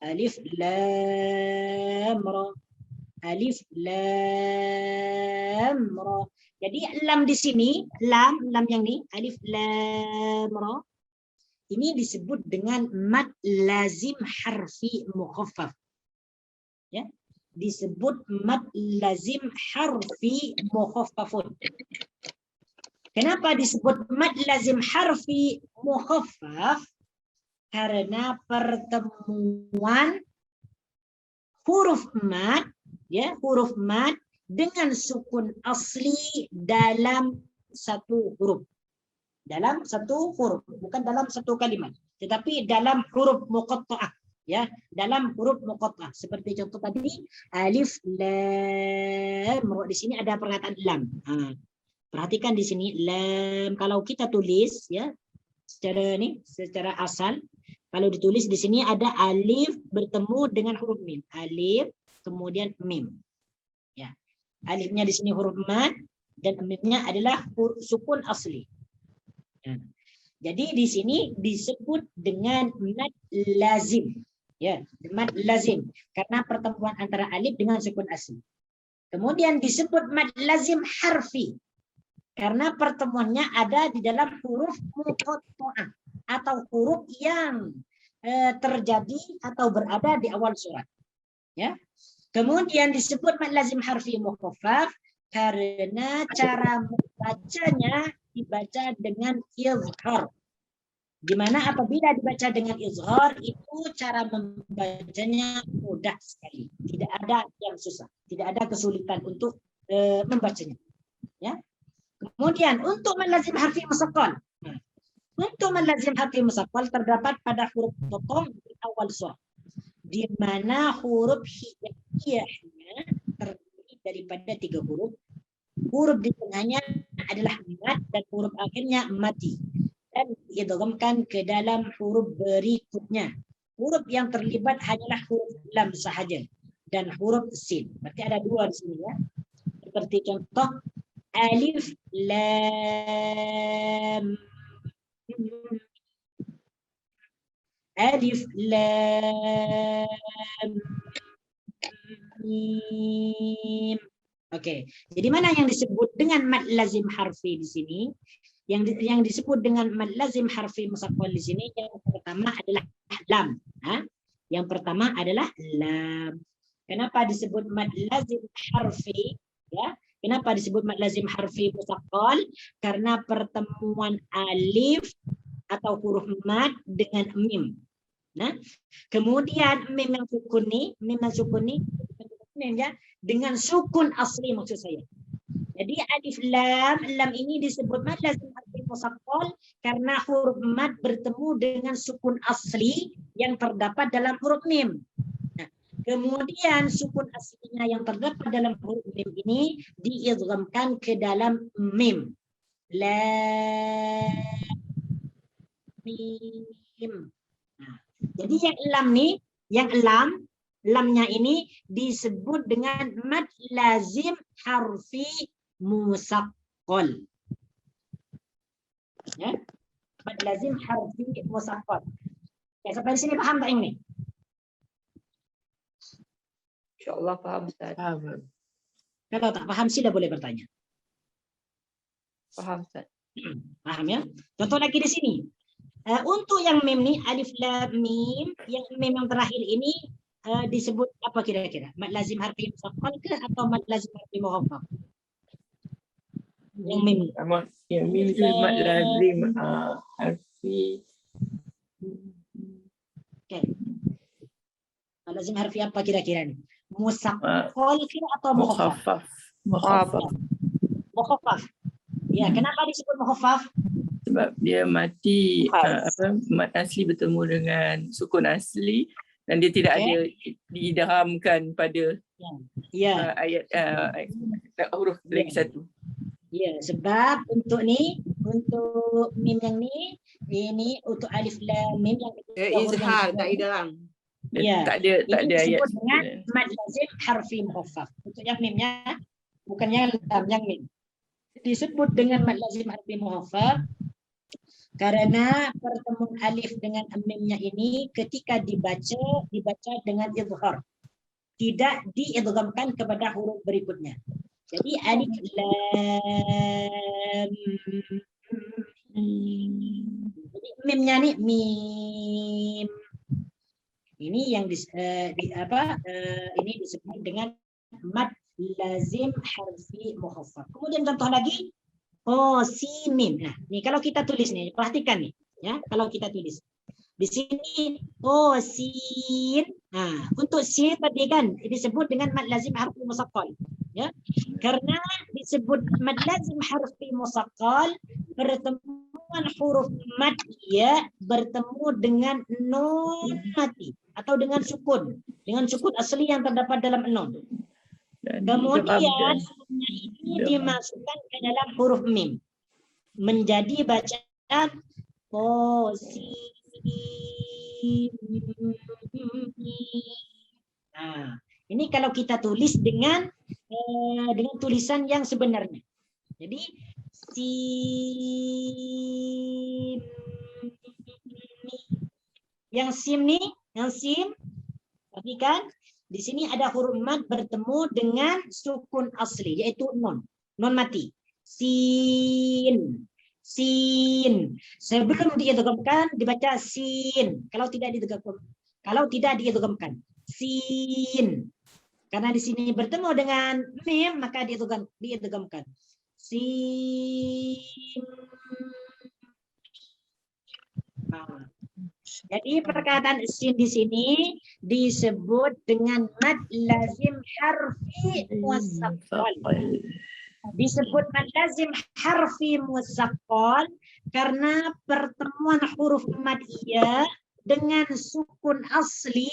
Alif lam ra. Alif lam ra. Jadi lam di sini, lam yang ni, alif lam ra. Ini disebut dengan mad lazim harfi mukhaffaf. Ya, disebut mad lazim harfi mukhaffafun. Kenapa disebut mad lazim harfi mukhaffaf? Karena pertemuan huruf mad, ya, huruf mad dengan sukun asli dalam satu huruf. Dalam satu huruf, bukan dalam satu kalimat, tetapi dalam huruf muqatta'ah. ya dalam huruf muqatta'ah. Seperti contoh tadi alif lam ra, di sini ada perkataan lam. Perhatikan di sini lam, kalau kita tulis ya secara asal, kalau ditulis di sini ada alif bertemu dengan huruf mim. Alif kemudian mim. Ya. Alifnya di sini huruf mad dan mimnya adalah sukun asli. Ya. Jadi di sini disebut dengan mad lazim. Ya, mad lazim karena pertemuan antara alif dengan sukun asli. Kemudian disebut mad lazim harfi karena pertemuannya ada di dalam huruf muqatta'ah atau huruf yang terjadi atau berada di awal surat. Ya. Kemudian disebut mad lazim harfi mukhaffaf karena cara membacanya dibaca dengan izhar. Di mana apabila dibaca dengan izhar itu cara membacanya mudah sekali. Tidak ada yang susah, tidak ada kesulitan untuk membacanya. Ya. Kemudian untuk mad lazim harfi musaqqal. Untuk mad lazim harfi musaqqal terdapat pada huruf potong di awal surat. Di mana huruf hijaiyahnya terdiri daripada 3 huruf. Huruf di tengahnya adalah mad dan huruf akhirnya mati. Dan diidghamkan ke dalam huruf berikutnya. Huruf yang terlibat hanyalah huruf lam sahaja dan huruf sin. Berarti ada 2 di sini ya. Seperti contoh alif lam alif lam mim. Oke. Jadi mana yang disebut dengan mad lazim harfi di sini? Yang disebut dengan mad lazim harfi musaqqal di sini yang pertama adalah lam. Yang pertama adalah lam. Kenapa disebut mad lazim harfi? Ya. Kenapa disebut mad lazim harfi musaqqal? Karena pertemuan alif atau huruf mad dengan mim. Nah, kemudian mim yang sukun ya, dengan sukun asli maksud saya. Jadi alif lam ini disebut mad lazim harfi musaqqal karena huruf mad bertemu dengan sukun asli yang terdapat dalam huruf mim. Nah, kemudian sukun aslinya yang terdapat dalam huruf mim ini diidghamkan ke dalam mim. Lam mim. Nah, jadi yang lamnya ini disebut dengan mad lazim harfi musaqqal. Ya, mad lazim harfi musaqqal. Ya, sampai di sini paham tak ini?
InsyaAllah faham Ustaz.
Kalau tak paham sila boleh bertanya.
Faham Ustaz.
Paham ya? Contoh lagi di sini. Untuk yang mim nih alif lam mim, yang mim yang terakhir ini disebut apa kira-kira? Mad lazim harfi musaqqal ke atau mad lazim harfi mukhaffaf? Yang mim.
Yang mim itu mad lazim harfi.
Oke. Mad lazim harfi apa kira-kira nih? Musaqqal ke atau mukhaffaf? Mukhaffaf. Ya, kenapa disebut mukhaffaf?
Sebab dia mati mad asli bertemu dengan sukun asli dan dia tidak ada diidghamkan pada ayat huruf lagi satu.
Ya, sebab untuk mim yang ini untuk alif lam mim yang
izhar tak idgham.
Ya,
tak ada ayat
dengan mad lazim harfi mukhaffaf. Untuk yang mimnya bukannya lam, yang mim disebut dengan mad lazim harfi mukhaffaf karena pertemuan alif dengan mimnya ini ketika dibaca dengan izhar, tidak diidghamkan kepada huruf berikutnya. Jadi alif lam jadi mimnya nih mim. Ini yang ini disebut dengan mad lazim harfi mukhaffaf. Kemudian contoh lagi qasimim. Nah, nih kalau kita tulis nih, perhatikan nih, ya. Kalau kita tulis di sini qasin. Nah, untuk sin tadi kan disebut dengan mad lazim harfi musaqqal, ya. Karena disebut mad lazim harfi musaqqal, pertemuan huruf mad ya bertemu dengan nun mati atau dengan sukun asli yang terdapat dalam nun.
Dan
Kemudian ini dimasukkan ke dalam huruf mim menjadi bacaan Nah, ini kalau kita tulis dengan tulisan yang sebenarnya. Jadi sim, yang sim nih, yang sim, perhatikan di sini ada huruf mad bertemu dengan sukun asli yaitu non mati. Sin. Sebelum diidghamkan dibaca sin. Kalau tidak diidghamkan sin. Karena di sini bertemu dengan mim maka diidghamkan. Sin. Jadi perkataan sin di sini disebut dengan mad lazim harfi musaqqal. Disebut mad lazim harfi musaqqal karena pertemuan huruf maddiyah dengan sukun asli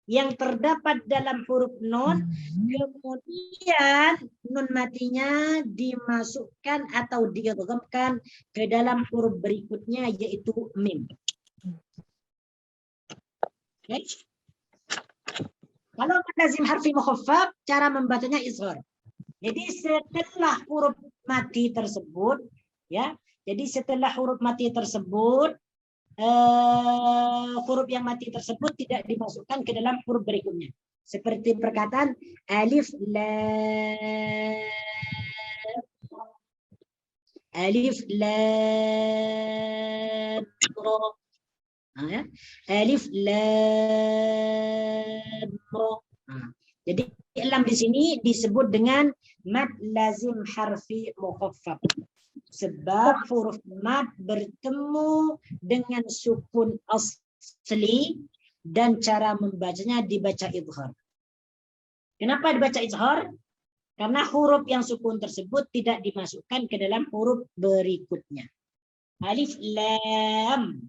yang terdapat dalam huruf nun, kemudian nun matinya dimasukkan atau diidghamkan ke dalam huruf berikutnya yaitu mim. Okay. Kalau mad lazim harfi mukhaffaf, cara membacanya izhar. Jadi setelah huruf mati tersebut, ya. Jadi setelah huruf mati tersebut, huruf yang mati tersebut tidak dimasukkan ke dalam huruf berikutnya. Seperti perkataan alif lam ra. Ya. Alif lam ra. Jadi lam di sini disebut dengan mad lazim harfi mukhaffaf. Sebab huruf mad bertemu dengan sukun asli dan cara membacanya dibaca izhar. Kenapa dibaca izhar? Karena huruf yang sukun tersebut tidak dimasukkan ke dalam huruf berikutnya. Alif lam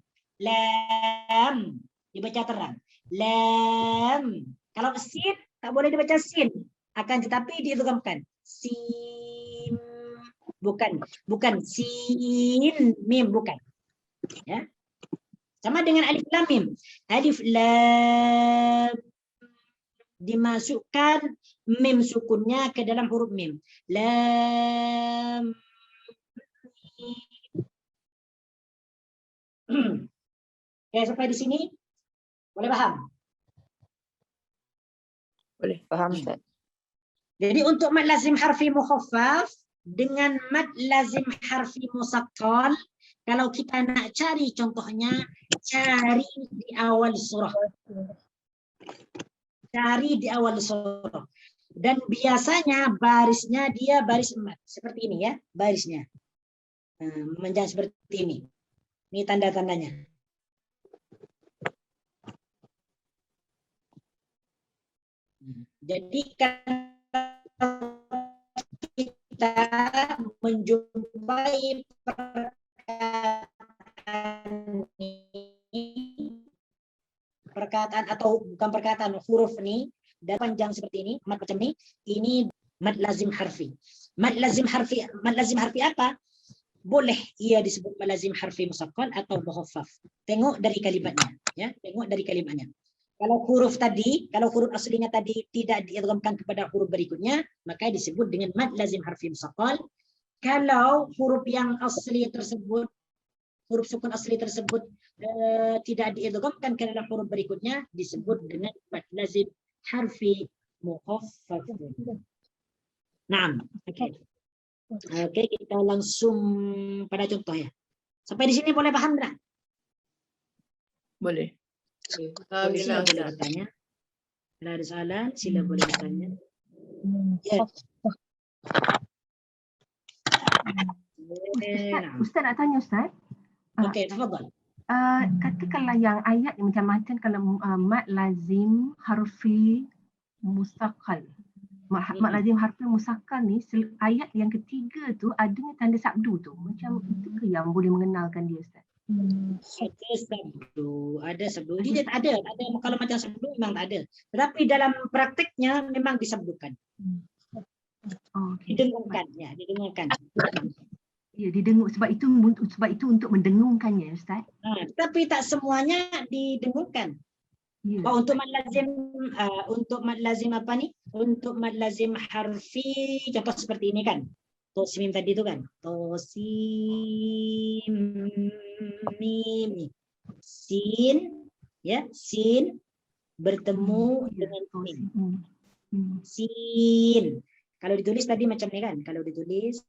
dibaca terang. Lam. Kalau sin tak boleh dibaca sin, akan tetapi diidghamkan. Sin. Bukan sin mim, bukan. Ya. Sama dengan alif lam mim. Alif lam dimasukkan mim sukunnya ke dalam huruf mim. Lam. Oke, sampai di sini boleh paham?
Boleh paham, Ustaz.
Jadi untuk mad lazim harfi mukhaffaf dengan mad lazim harfi musaqqal, kalau kita nak cari contohnya, cari di awal surah. Cari di awal surah. Dan biasanya barisnya dia baris mad. Seperti ini ya, barisnya. Menjadi seperti ini. Ini tanda-tandanya. Jadi kita menjumpai perkataan atau bukan perkataan, huruf ini dan panjang seperti ini, mad macam ini mad lazim harfi. Mad lazim harfi apa? Boleh ia disebut mad lazim harfi musaqqal atau mukhaffaf. Tengok dari kalimatnya, ya. Tengok dari kalimatnya. Kalau huruf aslinya tadi tidak diidghamkan kepada huruf berikutnya, maka disebut dengan mad lazim harfi musaqqal. Kalau huruf yang asli tersebut, huruf sukun asli tersebut tidak diidghamkan ke dalam huruf berikutnya, disebut dengan mad lazim harfi mukhaffaf. Naam. Oke, kita langsung pada contoh ya. Sampai di sini boleh paham tak?
Boleh.
Sila boleh bertanya. Kalau ada soalan, sila boleh bertanya.
Ustaz nak tanya Ustaz.
Okey, tafadhal.
Katakanlah yang ayat yang macam-macam kalau mad lazim harfi musaqqal. Mad lazim harfi musaqqal ni ayat yang ketiga tu adanya tanda sabdu tu. Macam itu ke yang boleh mengenalkan dia Ustaz?
Ada sabdu. Dia ada kalau macam sabdu memang tak ada. Tetapi dalam prakteknya memang disabdukan. Didengungkan, ya, didengungkan.
Ya, didengung sebab itu untuk mendengungkannya, Ustaz.
Tapi tak semuanya didengungkan.
Ya.
Untuk mad lazim apa ni? Untuk mad lazim harfi, contoh seperti ini kan. Tosim tadi itu kan. Tosim mim. Sin, ya, sin bertemu dengan mim. Sin. Kalau ditulis tadi macam ni kan. Kalau ditulis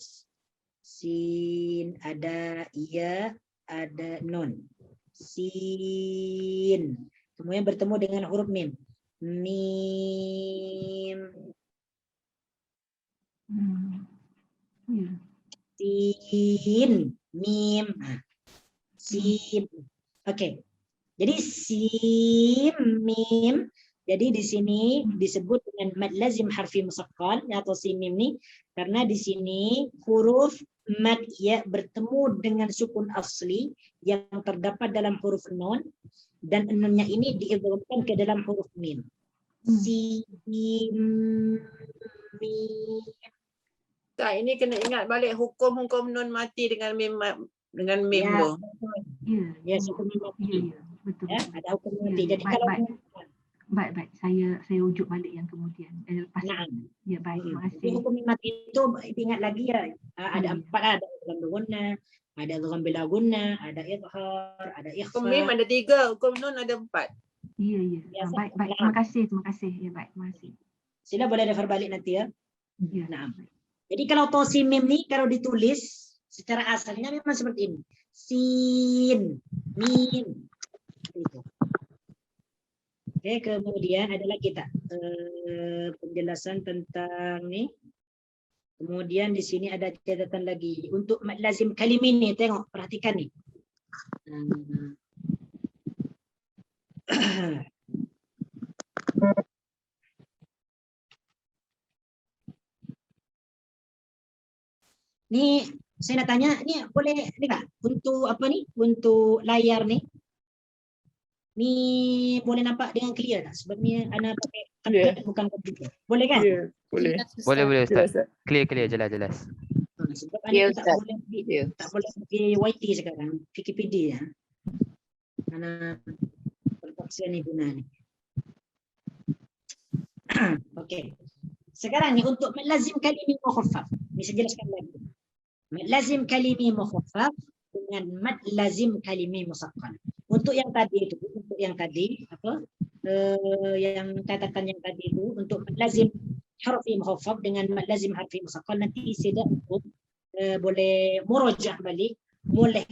sin, ada iya, ada nun. Sin. Kemudian bertemu dengan huruf mim. Mim. Sin. Mim. Sin. Oke. Jadi sin, mim. Jadi di sini disebut dengan mad lazim harfi musaqqal atau sin mim ni karena di sini huruf mad ya bertemu dengan sukun asli yang terdapat dalam huruf nun dan nunnya ini diidghamkan ke dalam huruf mim. Sin mim.
Tak, ini kena ingat balik hukum-hukum nun mati dengan mim
Ya,
tu.
ya, sukun mati.
Betul.
Ya, ada hukum mati. Jadi
Baik,
kalau
baik. Saya ujuk balik yang kemudian. Lepas ya, baik. Terima kasih.
Jadi hukum mati itu ingat lagi ya. Ada 4, ada dalam gunna, ada dalam bila gunna, ada izhar, ada ikhfa.
Hukum mim ada 3, hukum nun ada 4.
Ya. Baik. Terima kasih. Ya, baik. Terima kasih.
Sila boleh refer balik nanti ya.
Ya.
Nah. Jadi kalau tosim mim ni kalau ditulis secara asalnya memang seperti ini. Sin, mim. Itu. Oke, kemudian ada lagi tak penjelasan tentang ni. Kemudian di sini ada catatan lagi untuk mad lazim kalim ini. Tengok, perhatikan ni. Ni saya nak tanya, ni boleh ni tak? Untuk apa ni? Untuk layar ni. Ni boleh nampak dengan clear tak? Sebab ni anak pakai tablet bukan komputer. Boleh kan?
Ya, boleh.
Boleh Ustaz.
Ustaz.
Clear jelas.
Sebab anak tak boleh pakai YT sekarang, Wikipedia. Anak terpaksa ni guna ni. Okey. Sekarang ni untuk mad lazim kalimi mukhaffaf. Ni saya jelaskan lagi. Mad lazim kalimi mukhaffaf dengan mad lazim kalimi musaqqal. Untuk yang tadi itu, yang katakan yang tadi itu untuk mad lazim harfi mukhaffaf dengan mad lazim harfi musaqqal nanti saya boleh murajaah balik, boleh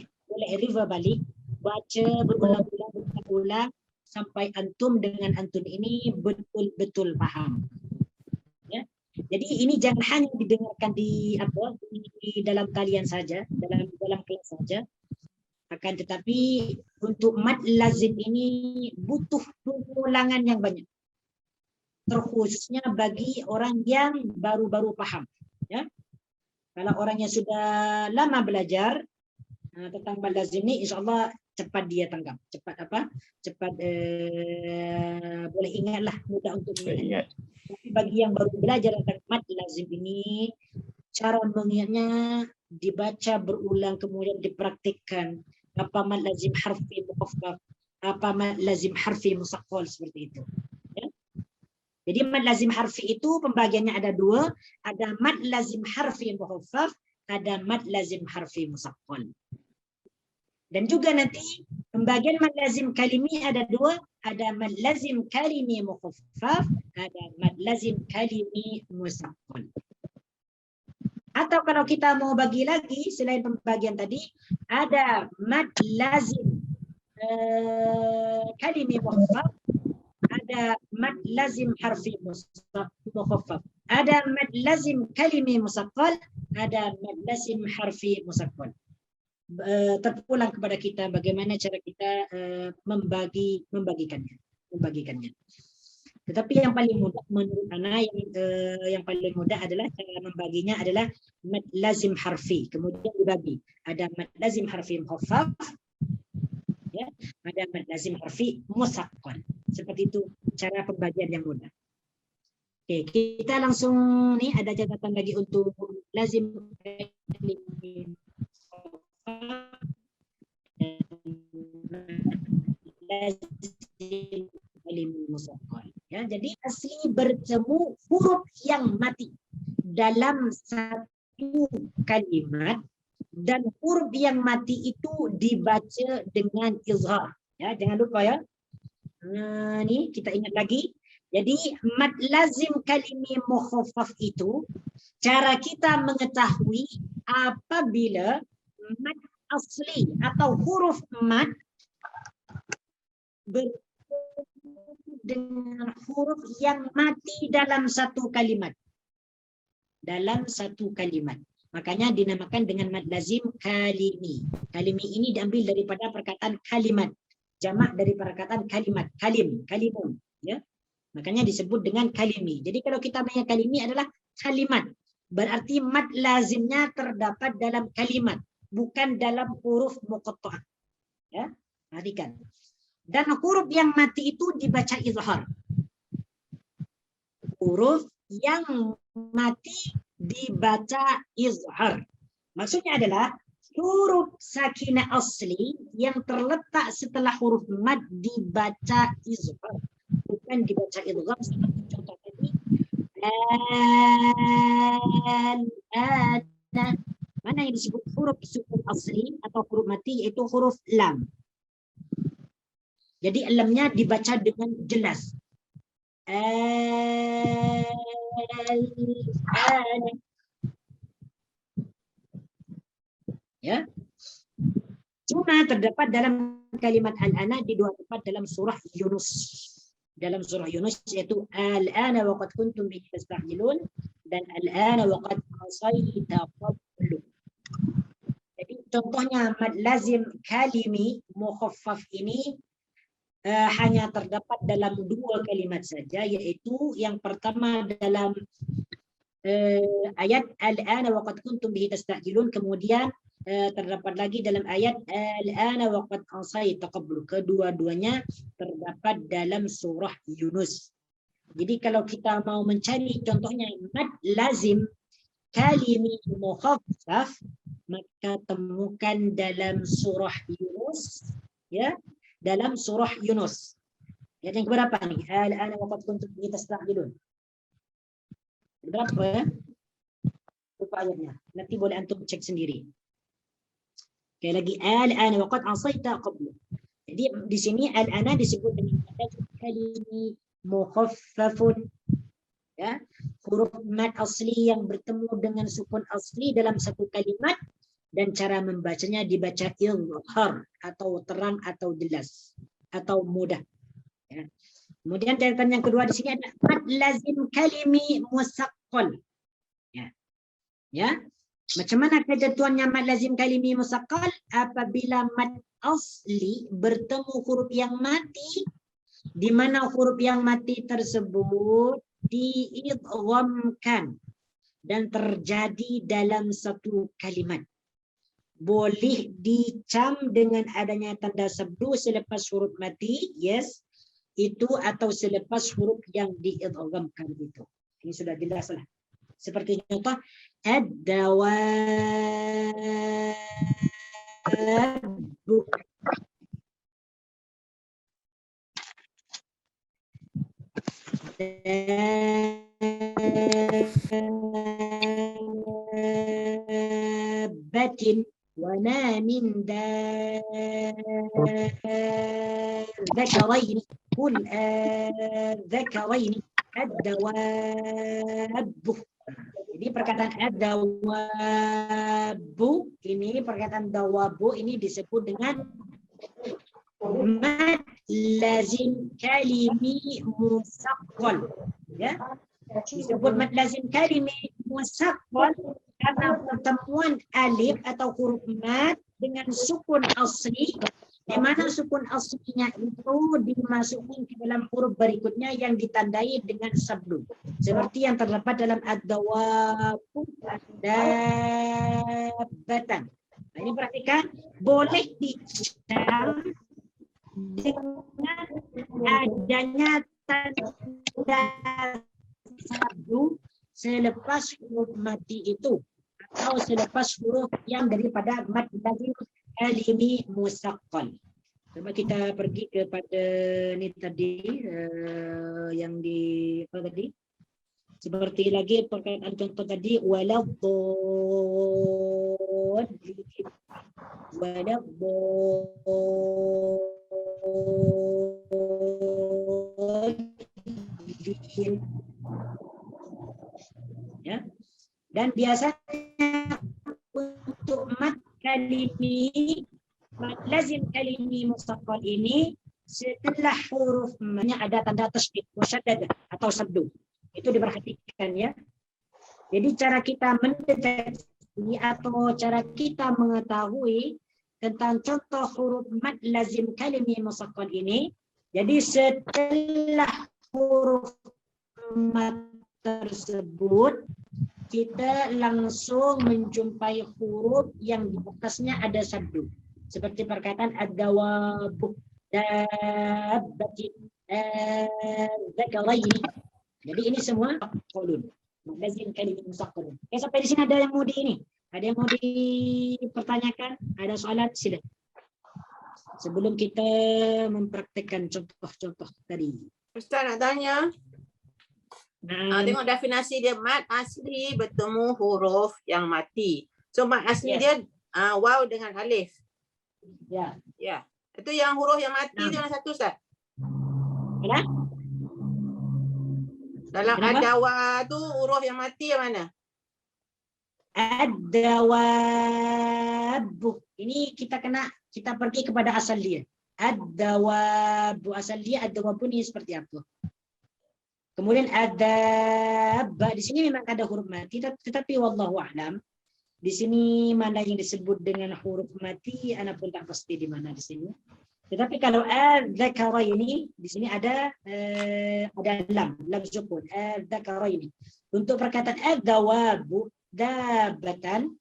review balik, baca berulang-ulang sampai antum dengan antum ini betul-betul paham. Ya. Jadi ini jangan hanya didengarkan di dalam kalian saja, dalam kelas saja. Akan tetapi untuk mad lazim ini butuh pengulangan yang banyak. Terkhususnya bagi orang yang baru-baru paham. Ya. Kalau orang yang sudah lama belajar tentang mad lazim ini, insyaAllah cepat dia tanggap. Cepat boleh ingatlah, mudah untuk mengingat. Tapi bagi yang baru belajar tentang mad lazim ini, cara mengingatnya dibaca berulang kemudian dipraktikkan. Apa mad lazim harfi mukhaffaf, apa mad lazim harfi musaqqal, seperti itu. Ya. Jadi mad lazim harfi itu pembagiannya ada 2, ada mad lazim harfi mukhaffaf, ada mad lazim harfi musaqqal. Dan juga nanti pembagian mad lazim kalimi ada 2, ada mad lazim kalimi mukhaffaf, ada mad lazim kalimi musaqqal. Atau kalau kita mau bagi lagi selain pembagian tadi, ada mad lazim kalimi mukhaffaf, ada mad lazim harfi mukhaffaf, ada mad lazim kalimi musaqqal, ada mad lazim harfi musaqqal. Terpulang kepada kita bagaimana cara kita membagikannya. Tetapi yang paling mudah menurut ana yang paling mudah adalah cara membaginya adalah mad lazim harfi, kemudian dibagi. Ada mad lazim harfi mukhaffaf, ada mad lazim harfi musaqqal. Seperti itu cara pembagian yang mudah. Oke, kita langsung nih ada catatan lagi untuk lazim lazim musaqqal. Ya, jadi asli bertemu huruf yang mati dalam satu kalimat dan huruf yang mati itu dibaca dengan izhar. Ya, jangan lupa ya. Nah, ini kita ingat lagi. Jadi mad lazim kalimi mukhaffaf itu cara kita mengetahui apabila mad asli atau huruf mad bertemu dengan huruf yang mati dalam satu kalimat. Dalam satu kalimat. Makanya dinamakan dengan mad lazim kalimi. Kalimi ini diambil daripada perkataan kalimat. Jamak dari perkataan kalimat. Kalim, kalimun. Ya. Makanya disebut dengan kalimi. Jadi kalau kita punya kalimi adalah kalimat. Berarti mad lazimnya terdapat dalam kalimat. Bukan dalam huruf muqatta'ah. Ya. Perhatikan. Dan huruf yang mati itu dibaca izhar. Huruf yang mati dibaca izhar. Maksudnya adalah huruf sakinah asli yang terletak setelah huruf mad dibaca izhar. Bukan dibaca idgham seperti contoh tadi. Al-ana. Mana yang disebut huruf sukun asli atau huruf mati yaitu huruf lam. Jadi lamnya dibaca dengan jelas. Al-ana. Ya. Cuma terdapat dalam kalimat al-ana di dua tempat dalam surah Yunus. Dalam surah Yunus yaitu al-ana wa qad kuntum bihi tasta'jilun dan al-ana wa qad asayta qablu. Jadi contohnya mad lazim kalimi mukhaffaf ini hanya terdapat dalam dua kalimat saja, yaitu yang pertama dalam ayat al-ana wa qad kuntum bihi tasta'jilun, kemudian terdapat lagi dalam ayat al-ana wa qad asayta qablu. Kedua-duanya terdapat dalam surah Yunus. Jadi kalau kita mau mencari contohnya mad lazim kalimi mukhaffaf, maka temukan dalam surah Yunus, ya, dalam surah Yunus. Ayat yang berapa nih? Al-ana wa qad kuntum bihi tasta'jilun. Berapa ya? Lupa ayatnya. Nanti boleh antum cek sendiri. Sekali lagi al-ana wa qad asayta qablu. Jadi di sini al-ana disebut dengan kalimi mukhaffafun. Ya, huruf mad asli yang bertemu dengan sukun asli dalam satu kalimat dan cara membacanya dibaca izhar atau terang atau jelas atau mudah. Ya. Kemudian catatan yang kedua di sini ada mad lazim kalimi musaqqal. Ya. Ya. Macam mana ketentuannya mad lazim kalimi musaqqal? Apabila mad asli bertemu huruf yang mati, di mana huruf yang mati tersebut diidghamkan dan terjadi dalam satu kalimat. Boleh dicam dengan adanya tanda sabdu selepas huruf mati, yes, itu atau selepas huruf yang diidghamkan itu. Ini sudah jelas lah. Seperti contoh ad-dawabu. Batin wa ma min dzakaraini qul dzakaraini ad-dawabu. Jadi perkataan ad-dawabu ini, perkataan dawabu ini disebut dengan mad lazim kalimi musaqqal. Ya. Disebut mad lazim kalimi musaqqal karena pertemuan alif atau huruf mad dengan sukun asli, di mana sukun aslinya itu dimasukkan ke dalam huruf berikutnya yang ditandai dengan sabdu. Seperti yang terdapat dalam ad-dawabu dabbatan. Nah, ini perhatikan, boleh dicam dengan adanya tanda sabdu selepas huruf mati itu atau selepas huruf yang daripada mad lazim kalimi musaqqal. Coba kita pergi kepada ni tadi yang di apa tadi? Seperti lagi perkataan contoh tadi waladhdallin. Waladhdallin. Ya. Dan biasanya untuk mad kalimi mad lazim kalimi musaqqal ini setelah hurufnya ada tanda tasydid musyaddad atau sabdu. Itu diperhatikan ya. Jadi cara kita mendeteksi atau cara kita mengetahui tentang contoh huruf mad lazim kalimi musaqqal ini, jadi setelah huruf mad tersebut kita langsung menjumpai huruf yang di atasnya ada sabdu. Seperti perkataan ad-dawabu, dabbatin, dzakaraini. Jadi ini semua qulun. Lazim kalimah musaqqal. Oke, sampai di sini ada yang mau di ini? Ada yang mau dipertanyakan? Ada soalan? Sila. Sebelum kita mempraktekkan contoh-contoh tadi.
Ustaz nak tanya. Tengok definisi dia, mad asli bertemu huruf yang mati. So mad asli dia waw dengan alif.
Ya.
Ya. Itu yang huruf yang mati tu yang satu, Ustaz.
Ya.
Dalam adawa tu huruf yang mati yang mana?
Ad-dawabu. Ini kita pergi kepada asal dia. Ad-dawabu, asal dia ad-dawabu ini seperti apa? Kemudian adabba, di sini memang ada huruf mati, tetapi wallahu a'lam. Di sini mana yang disebut dengan huruf mati, ana pun tak pasti di mana di sini. Tetapi kalau adzakaraini, di sini ada lam sukun, adzakaraini. Untuk perkataan adzawabu, dabatan,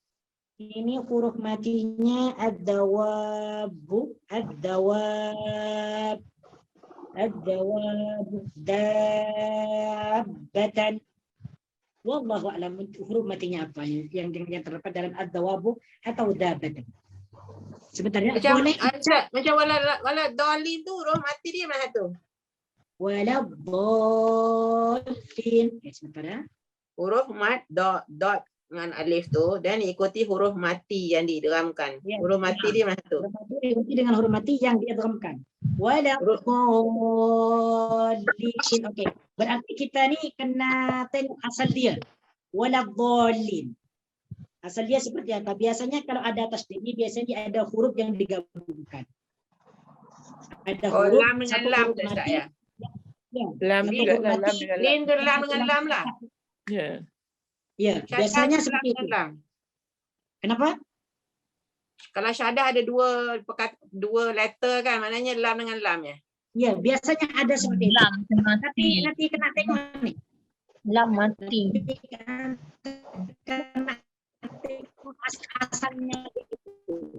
ini huruf matinya adzawabu, adzawab, dabbatan. Wallahu a'lam huruf matinya apa yang terdapat dalam adzawabu atau dabbatan. Sebentar ya.
Macam wala dhalin tu huruf mati dia mana tu?
Wala dhalin. Sebentar ya.
Huruf mat dot dengan alif tu dan ikuti huruf mati yang diidghamkan.
Ya,
huruf mati dia mana tu?
Huruf mati diikuti dengan huruf mati yang diidghamkan. Wala dhalin. Okey. Berarti kita ni kena tengok asal dia. Wala dhalin. Asal dia seperti apa? Biasanya kalau ada tasdid ini biasanya ada huruf yang digabungkan. Ada huruf
lam dengan lam tu tak ya?
Ya.
Lam juga lam dengan lam.
Lam dengan lam lah.
Ya.
Ya, biasanya seperti itu. Kenapa?
Kalau syahadah ada dua letter kan, maknanya lam dengan lam ya.
Ya, biasanya ada seperti itu.
Lam
Tapi nanti kena tengok nih.
lam mati.
Kena tengok asalnya dulu.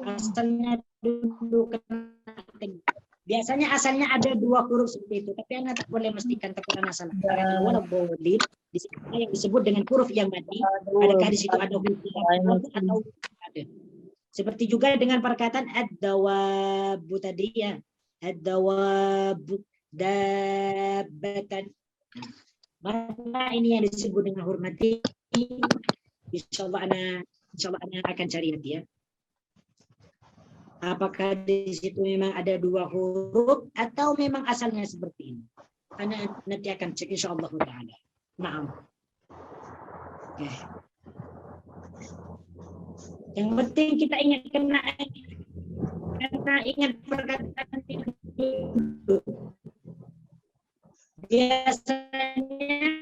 Asalnya dulu kena tengok. Biasanya asalnya ada dua huruf seperti itu, tapi anda tak boleh memastikan takut salah. Walaupun di sini yang disebut dengan huruf yang mati, adakah di situ ada huruf atau ada? Seperti juga dengan perkataan ad-dawabu tadi ya, ad-dawabu dabbatan. Mana ini yang disebut dengan huruf mati? Insyaallah ana akan cari nanti ya. Apakah di situ memang ada dua huruf atau memang asalnya seperti ini? Ana nanti akan cek insyaallah taala. Naam. Oke. Yang penting kita ingat kena ingat perkataan itu. Biasanya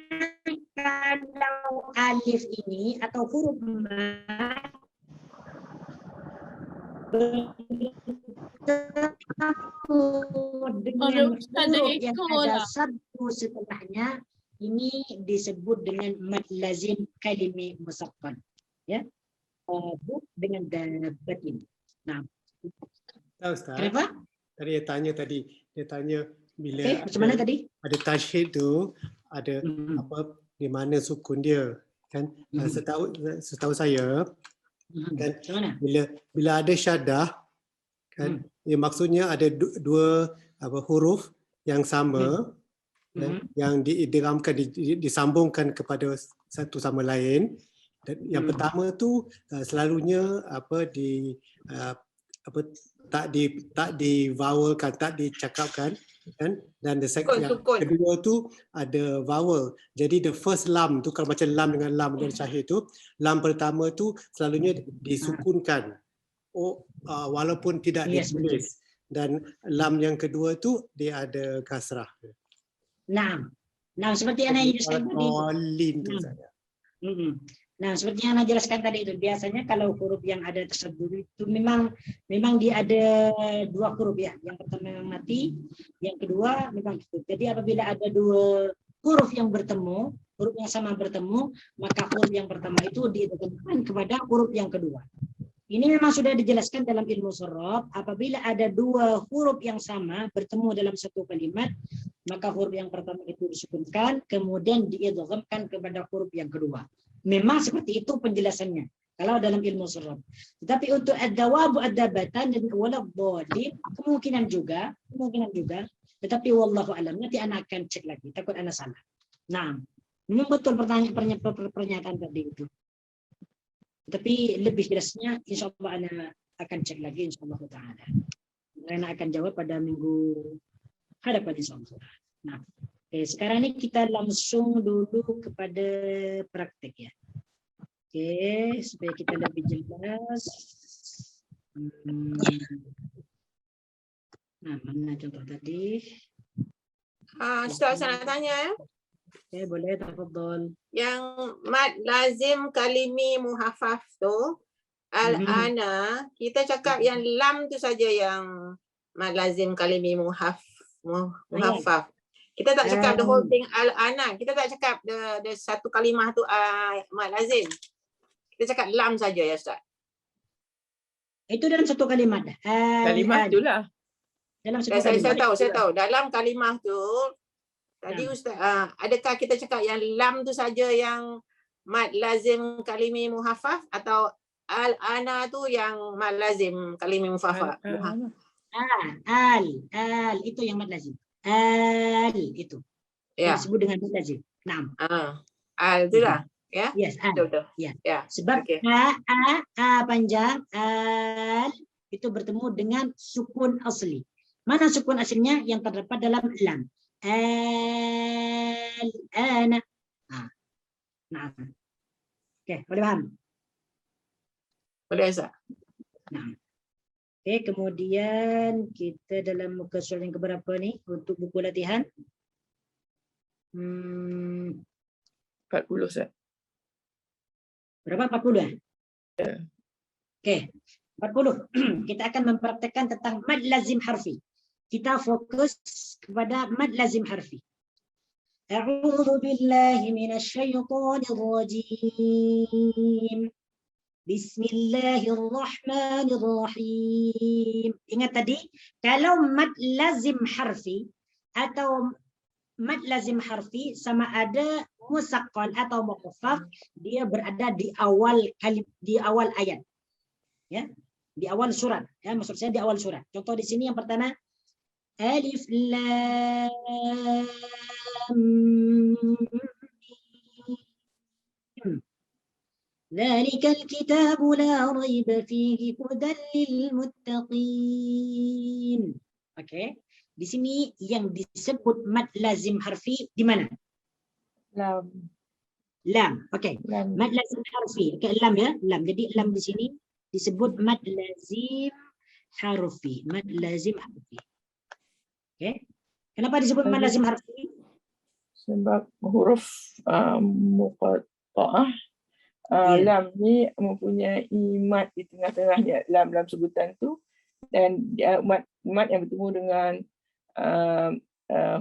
kalau alif ini atau huruf mad dengan huruf yang ada sabdu setelahnya, ini disebut dengan mad lazim kalimi musaqqal ya, dengan dabbatin. Nah,
Ustaz.
kenapa?
Tadi dia tanya bila
Macam mana tadi?
ada tashdid tu ada apa di mana sukun dia kan. Setahu saya kan
Macam mana?
bila ada syaddah kan maksudnya ada dua huruf yang sama yang diidghamkan disambungkan kepada satu sama lain. Dan yang pertama tu selalunya tak divowelkan, tak dicakapkan kan, dan yang kedua tu ada vowel. Jadi the first lam tu kalau macam lam dengan lam dan syahid tu, lam pertama tu selalunya disukunkan walaupun tidak ditulis, dan lam yang kedua tu dia ada kasrah.
Nah, seperti yang saya jelaskan tadi. Nah, seperti yang Ana jelaskan tadi itu, biasanya kalau huruf yang ada tersebut itu memang dia ada dua huruf ya. Yang pertama memang mati, yang kedua memang tutup. Jadi apabila ada dua huruf yang bertemu, huruf yang sama bertemu, maka huruf yang pertama itu diidghamkan kepada huruf yang kedua. Ini memang sudah dijelaskan dalam ilmu shorab, apabila ada dua huruf yang sama bertemu dalam satu kalimat, maka huruf yang pertama itu disukunkan, kemudian diidghamkan kepada huruf yang kedua. Memang seperti itu penjelasannya kalau dalam ilmu shorab. Tetapi untuk ad-dawab ad-dabatan dan waladhdallin kemungkinan juga, tetapi wallahu alam, nanti Ana akan cek lagi, takut Ana salah. Nah, memang betul pernyataan tadi itu. Tapi lebih jelasnya insyaallah Ana akan cek lagi insyaallah taala. Ana akan jawab pada minggu hadapan insyaallah. Nah, sekarang ini kita langsung dulu kepada praktek ya. Oke, supaya kita lebih jelas. Nah, mana contoh tadi?
Ustaz, saya nak tanya ya.
Oke, boleh, tafadhol.
Yang mad lazim kalimi muhaffaf tu, al-ana, kita cakap yang lam tu saja yang mad lazim kalimi muhaffaf. Kita tak cakap the whole thing al-ana. Kita tak cakap the satu kalimah tu mad lazim. Kita cakap lam saja ya Ustaz.
Itu dalam satu kalimat.
Kalimah itulah.
Dalam satu kalimat.
Saya tahu. Dalam kalimah tu tadi Ustaz, adakah kita cakap yang lam tu saja yang mad lazim kalimi muhaffaf atau al-ana tu yang mad lazim kalimi muhaffaf?
Al itu yang mad lazim. Al itu.
Ya.
Disebut dengan mad lazim. Naam.
Al itulah. Ya.
Yes, al.
Betul.
Ya.
Ya.
Sebab
Okay.
a panjang al itu bertemu dengan sukun asli. Mana sukun aslinya? Yang terdapat dalam lam. Al-ana. Nah. Oke, boleh paham?
Boleh Ustaz.
Nah. Oke, kemudian kita dalam muka surat yang keberapa nih untuk buku latihan?
40 Ustaz.
Berapa? 40
ya?
Oke, 40. Kita akan mempraktekkan tentang mad lazim harfi. Kita fokus kepada mad lazim harfi. A'udzu billahi minasyaitonir rajim. Bismillahirrahmanirrahim. Ingat tadi, kalau mad lazim harfi atau mad lazim harfi sama ada musaqqal atau mukhaffaf, dia berada di awal ayat. Ya, di awal surat. Ya, maksud saya di awal surat. Contoh di sini yang pertama, alif lam mim. Dzalikal kitabu la raiba fihi hudan lil muttaqin. Oke. Di sini yang disebut mad lazim harfi di mana?
Lam.
Oke. Mad lazim harfi. Oke, lam ya, lam. Jadi lam di sini disebut mad lazim harfi. Mad lazim harfi. Oke. Kenapa disebut mad lazim harfi?
Sebab huruf muqatta'ah. Lam ni mempunyai mad di tengah-tengahnya, lam sebutan tu, dan mad yang bertemu dengan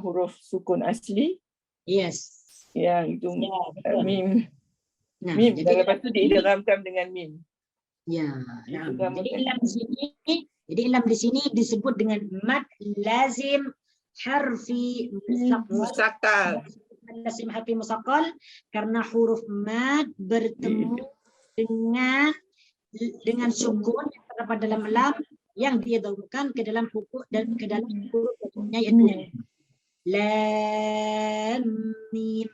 huruf sukun asli.
Yes.
Yang itu mim.
Nah,
Mim, dan lepas tu diidghamkan dengan mim.
Ya, nah. Jadi lam di sini disebut dengan mad lazim harfi
musakkal.
Lazim harfi musakkal karena huruf mad bertemu dengan sukun yang terdapat dalam lam yang diidhamkan ke dalam huruf dan ke dalam huruf yaitu lam mim.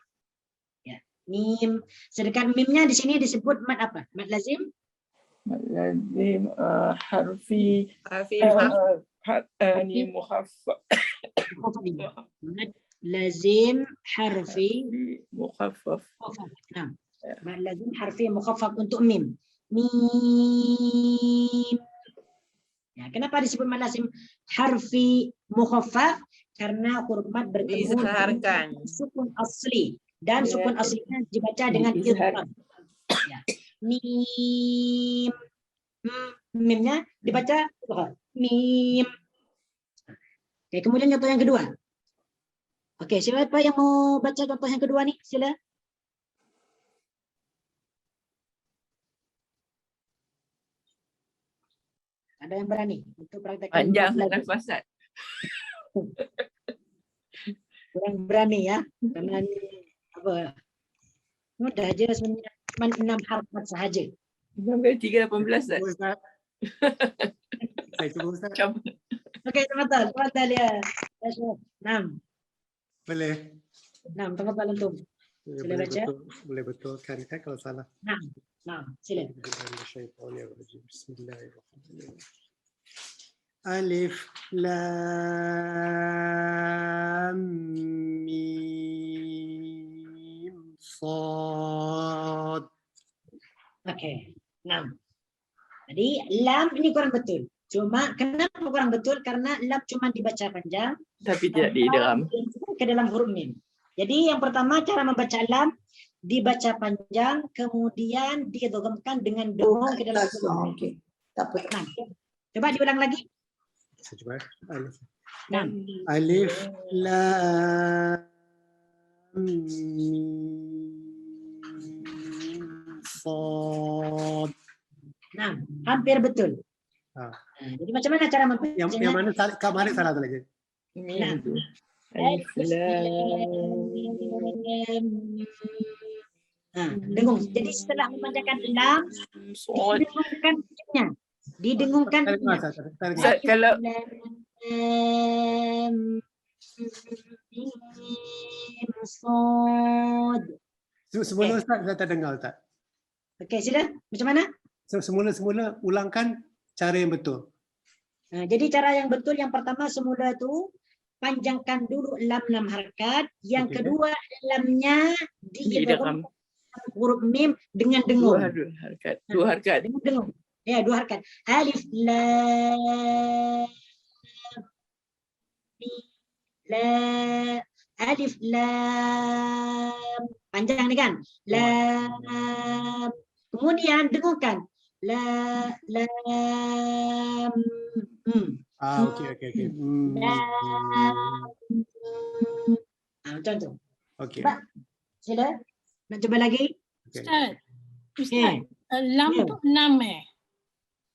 Ya, mim. Sedangkan mimnya di sini disebut mad apa? Mad lazim?
Mad lazim harfi mukhaffaf.
Mad lazim harfi
mukhaffaf.
Nah, mad lazim harfi mukhaffaf untuk mim. Mim. Ya, kenapa disebut mad lazim harfi mukhaffaf? Karena huruf mad bertemu dengan sukun asli dan sukun aslinya dibaca dengan idgham. Ya. Mim. Mimnya dibaca mim. Oke, kemudian contoh yang kedua. Oke, siapa yang mau baca contoh yang kedua nih? Sila. Ada yang berani untuk praktekkan?
Panjang nafasan.
Kurang berani ya, karena ini apa? Mudah aja sebenarnya, cuma 6 harakat sahaja.
Sampai 3:18 Ustaz.
Saya cuba Ustaz.
Okey, tafadhal ya. Naam.
Boleh.
Naam, tafadhal antum. Sila baca.
Boleh betulkan kan kalau salah.
Naam, sila.
Bismillahirrahmanirrahim. Alif lam mim sad.
Okey. Naam. Jadi lam ini kurang betul. Cuma kenapa kurang betul? Karena lam cuma dibaca panjang
tapi tidak diidgham
ke dalam huruf mim. Jadi yang pertama cara membaca lam dibaca panjang kemudian diidghamkan dengan doa ke dalam huruf. Okey. Tak apa. Nah, coba diulang lagi.
Saya coba. Alif.
Nah.
Alif lam mim sad.
Nah, hampir betul. Jadi macam mana cara membacanya?
Yang mana Kak Malik salah tu lagi?
Nah.
Alif lam.
Dengung. Jadi setelah membacakan lam, didengungkan mimnya. Didengungkan mimnya.
Kalau
semula Ustaz saya tak dengar Ustaz.
Okey, sila. Macam mana?
Semula ulangkan cara yang betul.
Jadi cara yang betul yang pertama semula tu panjangkan dulu lam harakat, yang kedua lamnya diidgham huruf mim dengan dengung.
Dua harakat.
Dengan dengung. Ya, 2 harakat. Alif lam mim alif lam panjang ni kan? Lam. Kemudian dengungkan lam.
Okey.
Macam tu.
Okey.
Sila. Nak cuba lagi?
Ustaz. Lam tu 6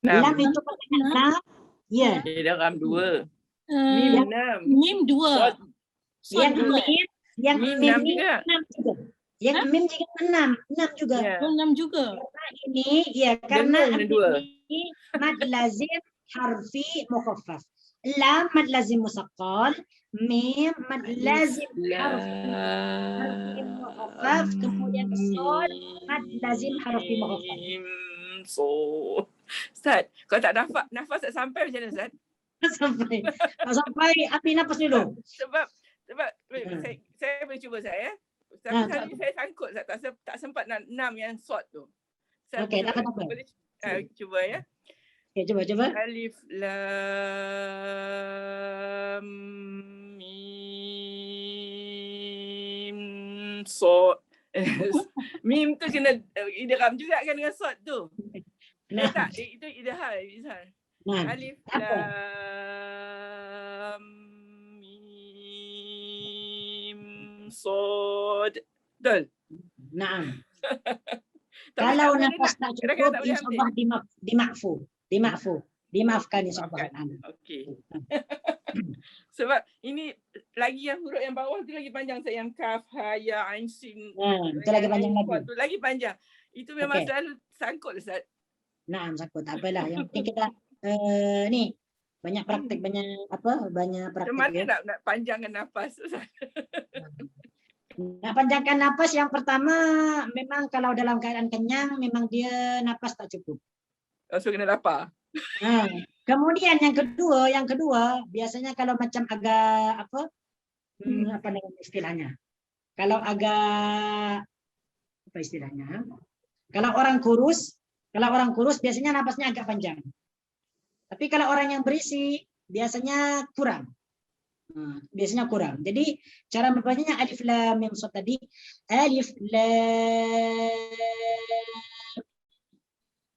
Lam itu pakai 6. Ya.
Dalam 2. Mim 6.
Mim 2.
Yang mim juga 6 juga. Yang mim juga 6 juga.
6 juga.
Karena ini ya karena ini mad lazim harfi mukhaffaf. Lam mad lazim musaqqal, mim mad lazim harfi mukhaffaf, kemudian sad mad lazim harfi mukhaffaf.
So, Ustaz, kalau tak nafas tak sampai macam mana Ustaz?
Tak sampai, ambil nafas dulu.
Sebab saya boleh cuba Ustaz ya. Ustaz kali saya sangkut Ustaz, tak sempat nak 6 yang short tu.
Okey, tak apa-apa.
Boleh cuba ya.
Okey, cuba.
Alif lam mim sad. Mim tu kena idgham juga kan dengan sad tu. Tak, itu idgham. Alif lam mim sad. Betul?
Naam. Kalau
tak boleh
nafas tak
kadang-kadang
cukup,
tak boleh
insyaAllah dimaafkan insyaAllah.
Okey. Sebab ini lagi yang huruf yang bawah tu lagi panjang Ustaz, yang kaf, ha, ya, ain, sin.
Itu lagi panjang lagi.
Tu lagi panjang. Itu memang selalu sangkut Ustaz.
Nah, sangkut tak apalah. Yang penting kita ni banyak praktik, banyak praktik.
Macam mana nak panjangkan nafas Ustaz?
Nak panjangkan nafas yang pertama memang kalau dalam keadaan kenyang memang dia nafas tak cukup.
So kena lapar.
Kemudian yang kedua biasanya kalau macam agak apa nama istilahnya? Kalau agak apa istilahnya? Kalau orang kurus biasanya nafasnya agak panjang. Tapi kalau orang yang berisi biasanya kurang. Jadi cara membacanya alif lam mim sad tadi. Alif lam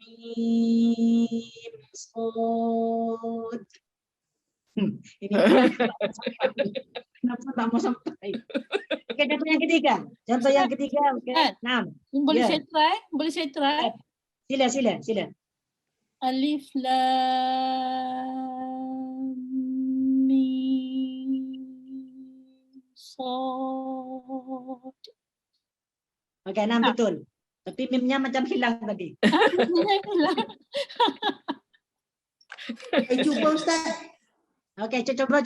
mim sad. Ini kenapa tak mau sampai? Oke, contoh yang ketiga. Oke. Nah,
Boleh saya try?
Sila.
Alif lam mim sad.
Oke, nah betul. Tapi mimnya macam hilang tadi.
Cuba Ustaz.
Oke, coba.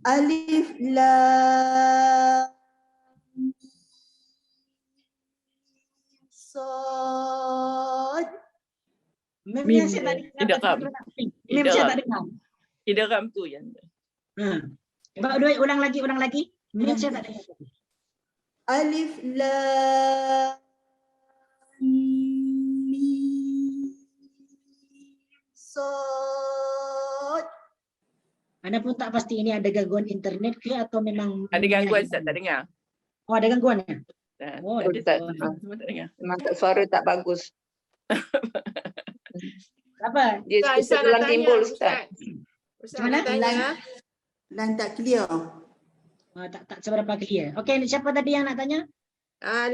Alif lam sad.
Mimnya saya tak dengar. Mim saya tak dengar.
Idgham tu yang.
Coba ulang lagi. Mim saya tak dengar.
Alif lam mim sad.
Anda pun tak pasti ini ada gangguan internet ke atau memang
Ada gangguan Ustaz, tak dengar.
Oh, ada gangguan ya?
Oh, ada tak dengar.
Memang suara tak bagus.
Apa?
Dia sebelah timbul Ustaz.
Mana?
Line tak clear.
Tak seberapa clear. Okey, siapa tadi yang nak tanya?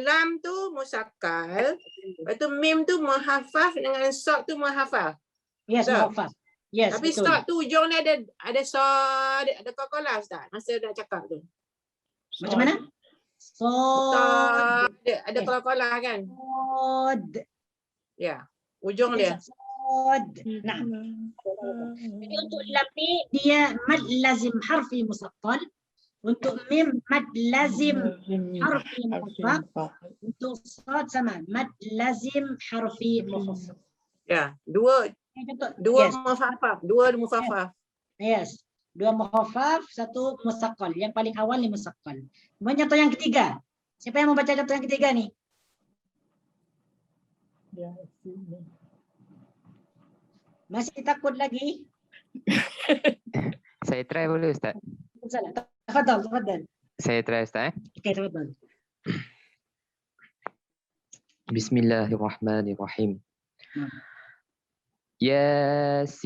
Lam tu musakkal, lepas tu mim tu muhafaf dengan sad tu muhafaf.
Yes, muhafaf. Yes,
tapi
betul.
sad tu hujung ni ada sad, ada qalqalah Ustaz. Masa dah cakap tu.
Macam mana?
Sad. Ada qalqalah kan?
Sad.
Ya, ujung dia.
Sad. Nah. Jadi untuk lam ni dia mad lazim harfi musaqqal. Untuk mim mad lazim harfi mukhaffaf. Untuk sad sama mad lazim harfi mukhaffaf.
Ya, dua mukhafaf, dua mukhafaf.
Yes. Dua mukhafaf, satu musaqqal. Yang paling awal ni musaqqal. Kemudian contoh yang ketiga. Siapa yang mau baca contoh yang ketiga ni? Masih takut lagi?
Saya try boleh Ustaz?
Tafadhal.
Saya try Ustaz.
Okey, tafadhal.
Bismillahirrahmanirrahim. Yasin.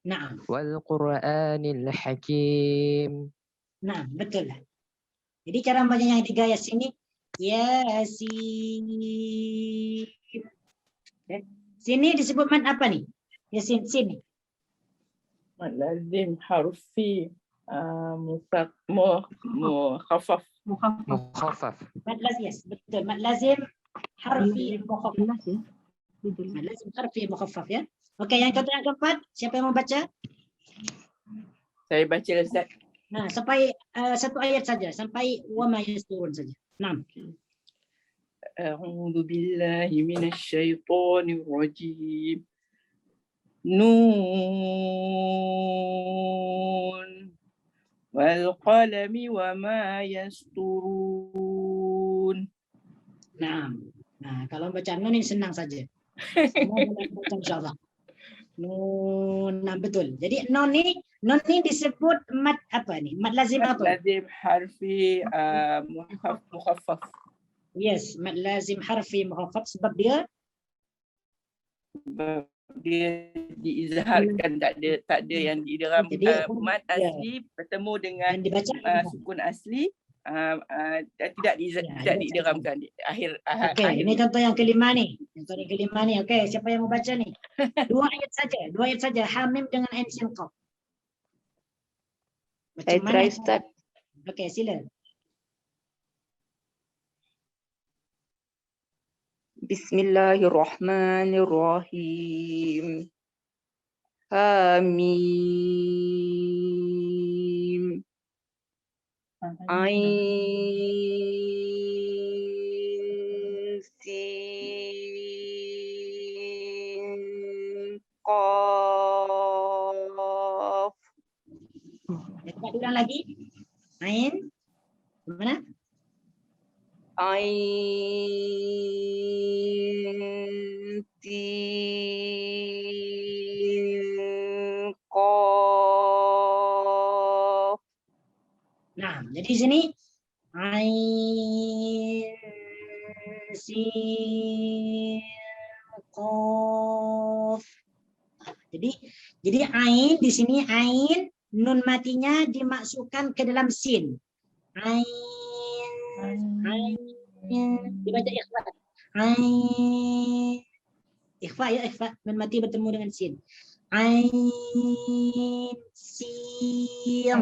Naam.
Wal Qur'anil Hakim.
Nah, betul lah. Jadi cara membacanya yang tiga Yasin ini Yasin. Sini disebut mad apa nih? Yasin sini.
Mad lazim harfi mukhaffaf.
Mad lazim, yes, betul. Mad lazim harfi mukhaffaf. Mad lazim harfi mukhaffaf ya. Okey, yang contoh yang keempat, siapa yang mau baca?
Saya baca Ustaz.
Nah, sampai satu ayat saja, sampai wa ma yasturun saja. Naam.
A'udzu billahi minasy syaithanir rajim. Nun wal qalami wa ma yasturun.
Nah, kalau baca nun ini senang saja. Semua boleh baca insyaallah. Nun, nah betul. Jadi nun ni disebut mad apa ni? Mad lazim apa?
Mad lazim harfi mukhaffaf.
Yes, mad lazim harfi mukhaffaf sebab dia
diizharkan, tak ada yang diidgham. Mad asli bertemu dengan sukun asli, tidak diidghamkan di akhir.
Okey, ini contoh yang kelima nih. Contoh yang kelima nih. Okey, siapa yang mau baca nih? Dua ayat saja. Hamim dengan ain sin qaf.
Saya try start.
Okey, sila.
Bismillahirrahmanirrahim. Hamim. Ain sin qaf.
Coba ulang lagi. Ain. Mana?
Ain sin qaf.
Nah, jadi sini ain sin qaf. Jadi ain di sini ain nun matinya dimasukkan ke dalam sin. Ain dibaca ikhfa. Ain ikhfa ya, ikhfa. Nun mati bertemu dengan sin. Ain sin.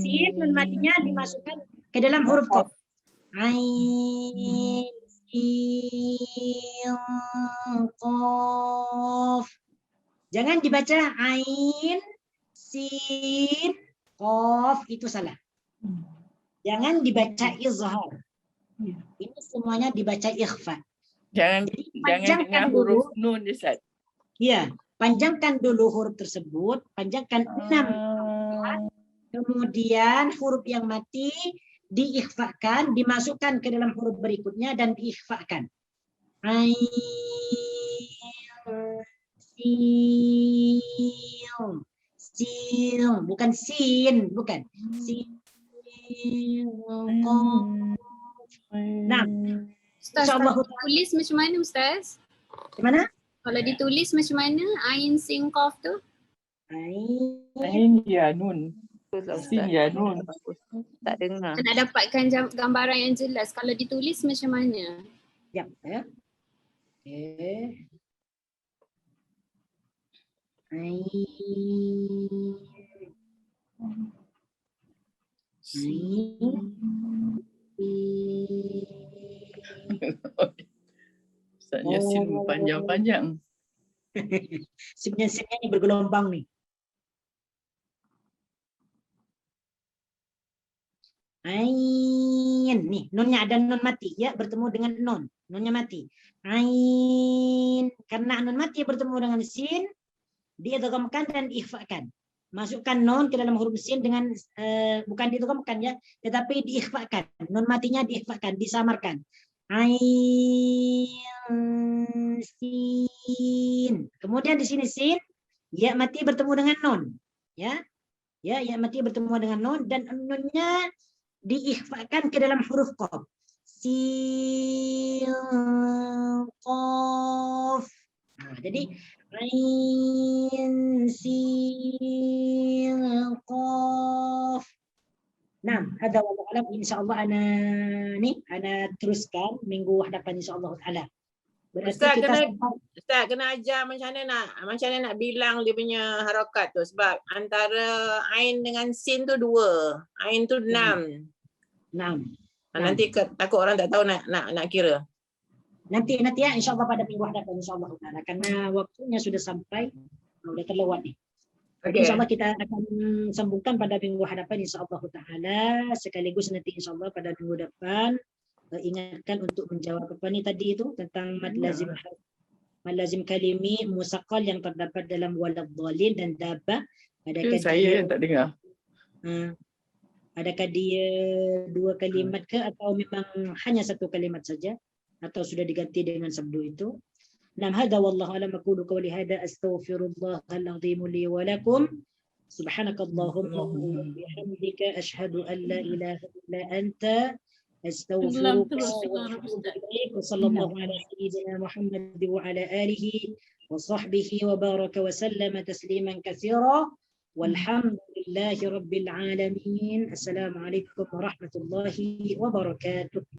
Sin nun matinya dimasukkan ke dalam huruf qaf. Ain sin qaf. Jangan dibaca ain sin qaf, itu salah. Jangan dibaca izhar. Ini semuanya dibaca ikhfa.
Jangan dengar huruf nun, Ustaz.
Iya, panjangkan dulu huruf tersebut, panjangkan 6. Kemudian huruf yang mati diikhfakan, dimasukkan ke dalam huruf berikutnya dan diikhfakan. Ain sin, bukan sin, bukan. Sin. Nah,
Ustaz, kalau ditulis macam mana Ustaz?
Gimana?
Kalau ditulis macam mana ain sin qaf tu?
Ain ya nun. Sin ya nun.
Tak dengar.
Nak dapatkan gambaran yang jelas. Kalau ditulis macam mana?
Ya. Okey.
Ustaznya sin panjang-panjang.
Sinnya ini bergelombang nih. Ain. Nih, nunnya ada nun mati ya, bertemu dengan nun. Nunnya mati. Ain. Karena nun mati bertemu dengan sin, diidghamkan dan diikhfakan. Masukkan nun ke dalam huruf sin dengan bukan diidghamkan ya, tetapi diikhfakan. Nun matinya diikhfakan, disamarkan. Ain sin. Kemudian di sini sin, ya mati bertemu dengan nun, ya. Ya mati bertemu dengan nun dan nunnya diikhfakan ke dalam huruf qaf. Sin qaf. Nah, jadi ain sin qaf. Nah, ada wallahu alam, insyaallah ana teruskan minggu hadapan insyaallah taala.
Ustaz kena ajar macam mana nak bilang dia punya harakat tu, sebab antara ain dengan sin tu 2. Ain tu 6. Nanti takut orang tak tahu nak kira.
Nanti ya insyaallah pada minggu hadapan insyaallah taala, karena waktunya sudah sampai, sudah terlewat nih. Okay. InsyaAllah kita akan sambungkan pada minggu hadapan insyaAllah ta'ala. Sekaligus nanti insyaAllah pada minggu depan ingatkan untuk menjawab apa ni tadi itu tentang mad lazim kalimi musaqqal yang terdapat dalam waladhdallin dan dabba. Adakah
saya yang tak dengar.
Adakah dia 2 kalimat ke atau memang hanya 1 kalimat saja atau sudah diganti dengan sabdu itu? Nam hada wallahu alam, aqulu qawli hada astaghfirullahal azim li wa lakum. Subhanakallahumma wa bihamdika asyhadu an la ilaha illa anta astaghfiruka wa atubu ilaik. Wa sallallahu ala sayyidina Muhammad wa ala alihi wa sahbihi wa baraka wa sallama tasliman katsira. Walhamdulillah. Alhamdulillahirabbil alamin. Assalamualaikum warahmatullahi wabarakatuh.